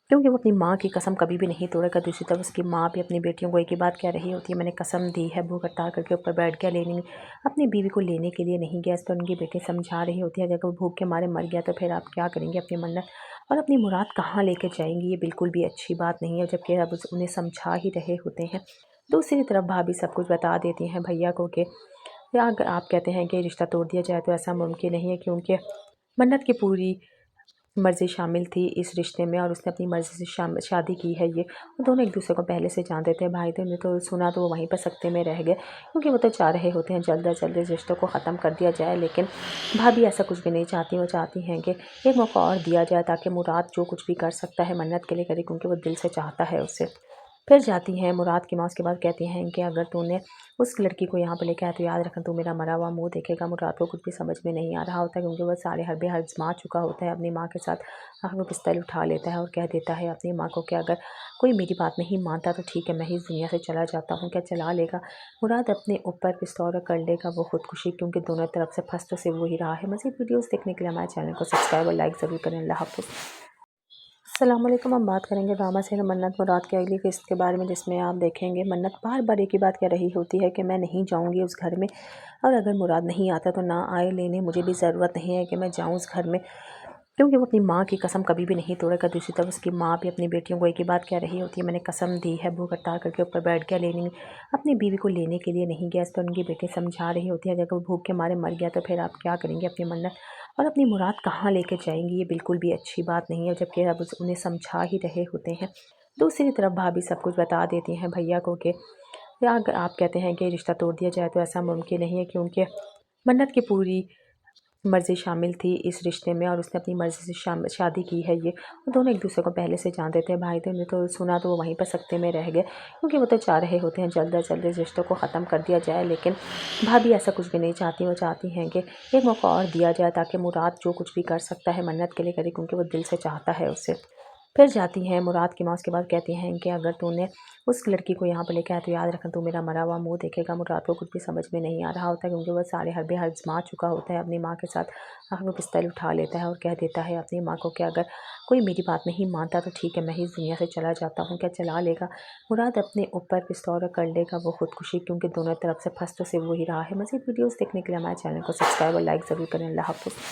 کیونکہ وہ اپنی ماں کی قسم کبھی بھی نہیں توڑے گا۔ دوسری طرف اس کی ماں بھی اپنی بیٹیوں کو ایک ہی بات کہہ رہی ہوتی ہے، میں نے قسم دی ہے، بھوک ہڑتال کر کے اوپر بیٹھ گیا، لینے اپنی بیوی کو لینے کے لیے نہیں گیا۔ اس پر ان کی بیٹی سمجھا رہی ہوتی ہے اگر وہ بھوک کے مارے مر گیا تو پھر آپ کیا کریں گے؟ اپنی منت اور اپنی مراد کہاں لے کے جائیں گی؟ یہ بالکل بھی اچھی بات نہیں ہے، جبکہ اب انہیں سمجھا ہی رہے ہوتے ہیں۔ دوسری طرف بھابھی سب کچھ بتا دیتی ہیں بھیا کو کہ اگر آپ کہتے ہیں کہ رشتہ توڑ دیا جائے تو ایسا ممکن نہیں ہے، کیونکہ منت کی پوری مرضی شامل تھی اس رشتے میں اور اس نے اپنی مرضی سے شادی کی ہے۔ یہ دونوں ایک دوسرے کو پہلے سے جانتے تھے بھائی تھے، انہیں تو سنا تو وہ وہیں پر سکتے میں رہ گئے، کیونکہ وہ تو چاہ رہے ہوتے ہیں جلد از جلد اس رشتوں کو ختم کر دیا جائے، لیکن بھابھی ایسا کچھ بھی نہیں چاہتی۔ وہ چاہتی ہیں کہ ایک موقع اور دیا جائے تاکہ مراد جو کچھ بھی کر سکتا ہے منت کے لیے کرے، کیونکہ وہ دل سے چاہتا ہے اسے۔ پھر جاتی ہیں مراد کی ماں اس کے بعد کہتی ہیں کہ اگر تو نے اس لڑکی کو یہاں پہ لے کے آیا تو یاد رکھنا تو میرا مرا ہوا منہ دیکھے گا۔ مراد کو کچھ بھی سمجھ میں نہیں آ رہا ہوتا کیونکہ وہ سارے حربے آزما چکا ہوتا ہے اپنی ماں کے ساتھ۔ آخر وہ پستول اٹھا لیتا ہے اور کہہ دیتا ہے اپنی ماں کو کہ اگر کوئی میری بات نہیں مانتا تو ٹھیک ہے، میں اس دنیا سے چلا جاتا ہوں۔ کیا چلا لے گا؟ مراد اپنے اوپر پستول کر لے گا وہ خودکشی، کیونکہ دونوں طرف سے پھنس تو سے وہی رہا ہے۔ مزید ویڈیوز دیکھنے کے لیے ہمارے چینل کو سبسکرائب اور لائک ضرور کریں۔ اللہ حافظ۔ السلام علیکم، ہم بات کریں گے ڈرامہ سیریل منت مراد کی اگلی قسط کے بارے میں، جس میں آپ دیکھیں گے منت بار بار ایک ہی بات کہہ رہی ہوتی ہے کہ میں نہیں جاؤں گی اس گھر میں، اور اگر مراد نہیں آتا تو نہ آئے لینے، مجھے بھی ضرورت نہیں ہے کہ میں جاؤں اس گھر میں، کیونکہ وہ اپنی ماں کی قسم کبھی بھی نہیں توڑے گا۔ دوسری طرف اس کی ماں بھی اپنی بیٹیوں کو ایک ہی بات کہہ رہی ہوتی ہے، میں نے قسم دی ہے، بھوک ہڑتال کر کے اوپر بیٹھ گیا، لینے اپنی بیوی کو لینے کے لیے نہیں گیا۔ اس پر ان کی بیٹی سمجھا رہی ہوتی ہے اگر وہ بھوک کے مارے مر گیا تو پھر آپ کیا کریں گے؟ اپنی منت اور اپنی مراد کہاں لے کے جائیں گی؟ یہ بالکل بھی اچھی بات نہیں ہے، جبکہ اب انہیں سمجھا ہی رہے ہوتے ہیں۔ دوسری طرف بھابھی سب کچھ بتا دیتی ہیں بھیا کو کہ اگر آپ کہتے ہیں کہ رشتہ توڑ دیا جائے تو ایسا ممکن نہیں ہے، کیونکہ منت کی پوری مرضی شامل تھی اس رشتے میں اور اس نے اپنی مرضی سے شادی کی ہے۔ یہ دونوں ایک دوسرے کو پہلے سے جانتے تھے بھائی تھے، انہیں تو سنا تو وہ وہیں پر سکتے میں رہ گئے، کیونکہ وہ تو چاہ رہے ہوتے ہیں جلد از جلد اس رشتوں کو ختم کر دیا جائے، لیکن بھابھی ایسا کچھ بھی نہیں چاہتی۔ وہ چاہتی ہیں کہ ایک موقع اور دیا جائے تاکہ مراد جو کچھ بھی کر سکتا ہے منت کے لیے کرے، کیونکہ وہ دل سے چاہتا ہے اسے۔ پھر جاتی ہیں مراد کی ماں اس کے بعد کہتی ہیں کہ اگر تو نے اس لڑکی کو یہاں پہ لے کے آیا تو یاد رکھنا تو میرا مرا ہوا منہ دیکھے گا۔ مراد کو کچھ بھی سمجھ میں نہیں آ رہا ہوتا کیونکہ وہ سارے حربے آزما چکا ہوتا ہے اپنی ماں کے ساتھ۔ آخر وہ پستول اٹھا لیتا ہے اور کہہ دیتا ہے اپنی ماں کو کہ اگر کوئی میری بات نہیں مانتا تو ٹھیک ہے، میں اس دنیا سے چلا جاتا ہوں۔ کیا چلا لے گا؟ مراد اپنے اوپر پستول کر لے گا وہ خودکشی، کیونکہ دونوں طرف سے پھنس تو سے وہی رہا ہے۔ مزید ویڈیوز دیکھنے کے لیے ہمارے چینل کو سبسکرائب اور لائک ضرور کریں۔ اللہ حافظ۔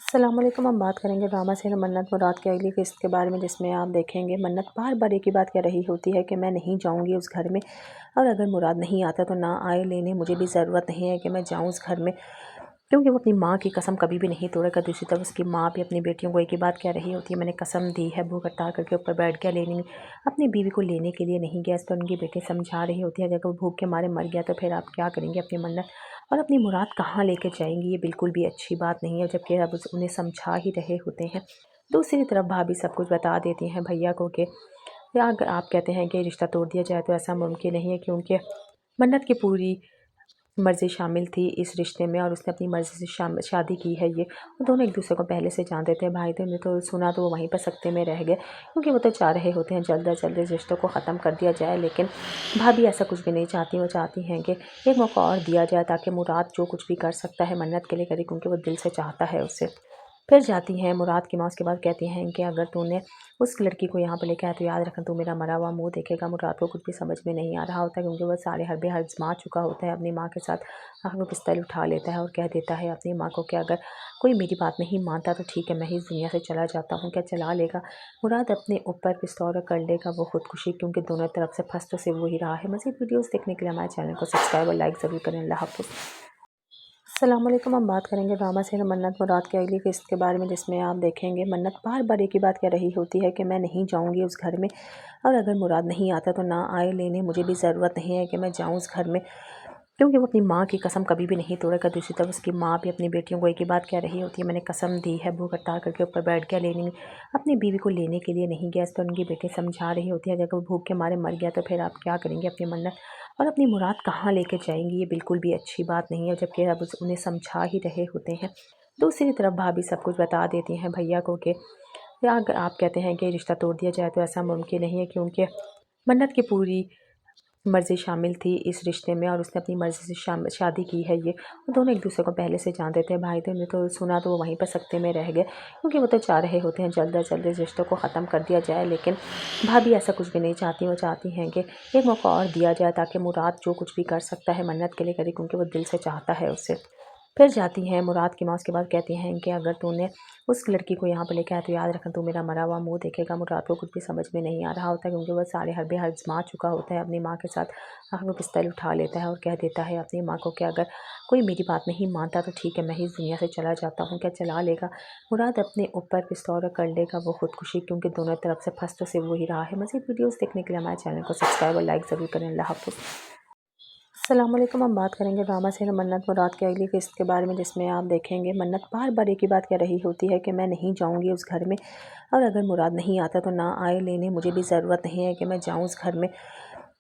السلام علیکم، ہم بات کریں گے ڈرامہ سیریل منت مراد کی اگلی قسط کے بارے میں، جس میں آپ دیکھیں گے منت بار بار ایک ہی بات کہہ رہی ہوتی ہے کہ میں نہیں جاؤں گی اس گھر میں، اور اگر مراد نہیں آتا تو نہ آئے لینے، مجھے بھی ضرورت نہیں ہے کہ میں جاؤں اس گھر میں، کیونکہ وہ اپنی ماں کی قسم کبھی بھی نہیں توڑے گا۔ دوسری طرف اس کی ماں بھی اپنی بیٹیوں کو ایک ہی بات کہہ رہی ہوتی ہے، میں نے قسم دی ہے، بھوک ہڑتال کر کے اوپر بیٹھ گیا، لینے اپنی بیوی کو لینے کے لیے نہیں گیا۔ اس پر ان کی بیٹی سمجھا رہی ہوتی ہے اگر وہ بھوک کے مارے مر گیا تو پھر آپ کیا کریں گے؟ اپنی منت اور اپنی مراد کہاں لے کے جائیں گی؟ یہ بالکل بھی اچھی بات نہیں ہے، جبکہ اب انہیں سمجھا ہی رہے ہوتے ہیں۔ دوسری طرف بھابھی سب کچھ بتا دیتی ہیں بھیا کو کہ اگر آپ کہتے ہیں کہ رشتہ توڑ دیا جائے تو ایسا ممکن نہیں ہے، کیونکہ منت کی پوری مرضی شامل تھی اس رشتے میں اور اس نے اپنی مرضی سے شادی کی ہے۔ یہ دونوں ایک دوسرے کو پہلے سے جانتے تھے بھائی تھے، انہیں تو سنا تو وہ وہیں پر سکتے میں رہ گئے، کیونکہ وہ تو چاہ رہے ہوتے ہیں جلد از جلد اس رشتوں کو ختم کر دیا جائے، لیکن بھابھی ایسا کچھ بھی نہیں چاہتی۔ وہ چاہتی ہیں کہ ایک موقع اور دیا جائے تاکہ مراد جو کچھ بھی کر سکتا ہے منت کے لیے کرے، کیونکہ وہ دل سے چاہتا ہے اسے۔ پھر جاتی ہیں مراد کی ماں اس کے بعد کہتی ہیں کہ اگر تو نے اس لڑکی کو یہاں پہ لے کے آیا تو یاد رکھنا تو میرا مرا ہوا منہ دیکھے گا۔ مراد کو کچھ بھی سمجھ میں نہیں آ رہا ہوتا کیونکہ وہ سارے حربے آزما چکا ہوتا ہے اپنی ماں کے ساتھ۔ آخر وہ پستول اٹھا لیتا ہے اور کہہ دیتا ہے اپنی ماں کو کہ اگر کوئی میری بات نہیں مانتا تو ٹھیک ہے، میں اس دنیا سے چلا جاتا ہوں۔ کیا چلا لے گا؟ مراد اپنے اوپر پستول کر لے گا وہ خودکشی، کیونکہ دونوں طرف سے پھنس تو سے وہی رہا ہے۔ مزید ویڈیوز دیکھنے کے لیے ہمارے چینل کو سبسکرائب اور لائک ضرور کریں۔ اللہ حافظ۔ अस्सलाम वालेकुम। हम बात करेंगे ड्रामा सीरियल मन्नत मुराद की अगली किस्त के बारे में, जिसमें आप देखेंगे मन्नत बार बार एक ही बात कह रही होती है कि मैं नहीं जाऊंगी उस घर में, और अगर मुराद नहीं आता तो ना आए लेने, मुझे भी ज़रूरत नहीं है कि मैं जाऊं उस घर में, क्योंकि वो अपनी माँ की कसम कभी भी नहीं तोड़ेगा। दूसरी तरफ उसकी माँ भी अपनी बेटियों को एक ही बात कह रही होती है, मैंने कसम दी है, भूख हड़ताल करके ऊपर बैठ गया, लेने अपनी बीवी को लेने के लिए नहीं गया। इस पर उनकी बेटी समझा रही होती है, अगर वो भूख के मारे मर गया तो फिर आप क्या करेंगे अपनी मन्नत और अपनी मुराद कहाँ लेके जाएंगी, ये बिल्कुल भी अच्छी बात नहीं है, जबकि अब उन्हें समझा ही रहे होते हैं। दूसरी तरफ भाभी सब कुछ बता देती हैं भैया को कि या अगर आप कहते हैं कि रिश्ता तोड़ दिया जाए तो ऐसा मुमकिन नहीं है, क्योंकि मन्नत की पूरी मर्ज़ी शामिल थी इस रिश्ते में और उसने अपनी मर्ज़ी से शादी की है। ये वो दोनों एक दूसरे को पहले से जानते थे, भाई थे। उन्हें तो सुना तो वो वहीं पर सकते में रह गए, क्योंकि वो तो चाह रहे होते हैं जल्द अज जल्द इस रिश्तों को ख़त्म कर दिया जाए। लेकिन भाभी ऐसा कुछ भी नहीं चाहती, वो चाहती हैं कि एक मौका और दिया जाए ताकि मुराद जो कुछ भी कर सकता है मन्नत के लिए करे, क्योंकि वो दिल से चाहता है उससे। फिर जाती हैं मुराद की माँ, उसके बाद कहती हैं कि अगर तूने उस लड़की को यहाँ पर लेके आया तो याद रखना तू मेरा मरा हुआ मुंह देखेगा। मुराद को कुछ भी समझ में नहीं आ रहा होता, क्योंकि वह सारे हरबे आजमा चुका होता है अपनी माँ के साथ। आखिर वो पिस्तौल उठा लेता है और कह देता है अपनी माँ को कि अगर कोई मेरी बात नहीं मानता तो ठीक है, मैं ही इस दुनिया से चला जाता हूँ। क्या चला लेगा मुराद अपने ऊपर पिस्तौल कर लेगा वो खुदकुशी, क्योंकि दोनों तरफ से फंस तो सिर्फ वही रहा है। मज़ीद वीडियोज़ देखने के लिए हमारे चैनल को सब्सक्राइब और लाइक ज़रूर करें। अल्लाह हाफ़िज़। अस्सलाम वालेकुम। हम बात करेंगे ड्रामा सीरियल मन्नत मुराद की अगली किस्त के बारे में, जिसमें आप देखेंगे मन्नत बार बार एक ही बात कह रही होती है कि मैं नहीं जाऊंगी उस घर में, और अगर मुराद नहीं आता तो ना आए लेने, मुझे भी ज़रूरत नहीं है कि मैं जाऊं उस घर में,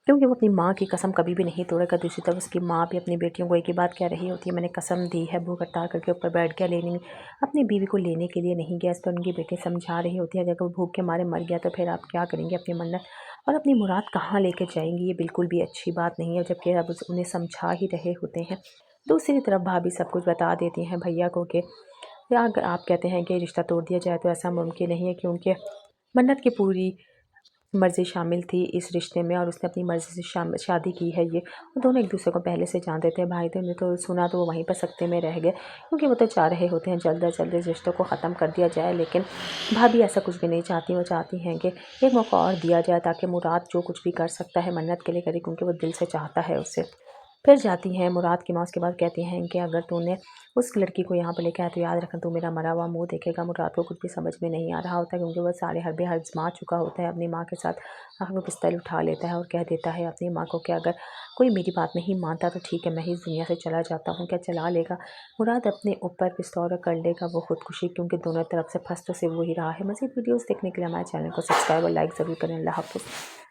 क्योंकि वो अपनी माँ की कसम कभी भी नहीं तोड़ेगा। दूसरी तरफ उसकी माँ भी अपनी बेटियों को एक ही बात कह रही होती है, मैंने कसम दी है, भूख हड़ताल करके ऊपर बैठ गया, लेने अपनी बीवी को लेने के लिए नहीं गया। इस पर उनकी बेटी समझा रही होती है, अगर वो भूख के मारे मर गया तो फिर आप क्या करेंगे अपनी मन्नत और अपनी मुराद कहाँ लेके जाएंगी, ये बिल्कुल भी अच्छी बात नहीं है, जबकि अब उन्हें समझा ही रहे होते हैं। दूसरी तरफ भाभी सब कुछ बता देती हैं भैया को कि या अगर आप कहते हैं कि रिश्ता तोड़ दिया जाए तो ऐसा मुमकिन नहीं है, क्योंकि मन्नत की पूरी मर्ज़ी शामिल थी इस रिश्ते में और उसने अपनी मर्ज़ी से शादी की है। ये वो दोनों एक दूसरे को पहले से जानते थे, भाई थे। उन्हें तो सुना तो वो वहीं पर सकते में रह गए, क्योंकि वो तो चाह रहे होते हैं जल्द अज जल्द इस रिश्तों को ख़त्म कर दिया जाए। लेकिन भाभी ऐसा कुछ भी नहीं चाहती, वो चाहती हैं कि एक मौका और दिया जाए ताकि मुराद जो कुछ भी कर सकता है मन्नत के लिए करे, क्योंकि वो दिल से चाहता है उससे। फिर जाती हैं मुराद की माँ, उसके बाद कहती हैं कि अगर तूने उस लड़की को यहाँ पर लेके आया तो याद रखना तू मेरा मरा हुआ मुंह देखेगा। मुराद को कुछ भी समझ में नहीं आ रहा होता, क्योंकि वह सारे हरबे आजमा चुका होता है अपनी माँ के साथ। आखिर वो पिस्तौल उठा लेता है और कह देता है अपनी माँ को कि अगर कोई मेरी बात नहीं मानता तो ठीक है, मैं ही इस दुनिया से चला जाता हूँ। क्या चला लेगा मुराद अपने ऊपर पिस्तौल कर लेगा वो खुदकुशी, क्योंकि दोनों तरफ से फंस तो सिर्फ वही रहा है। मज़ीद वीडियोज़ देखने के लिए हमारे चैनल को सब्सक्राइब और लाइक ज़रूर करें। अल्लाह हाफ़िज़।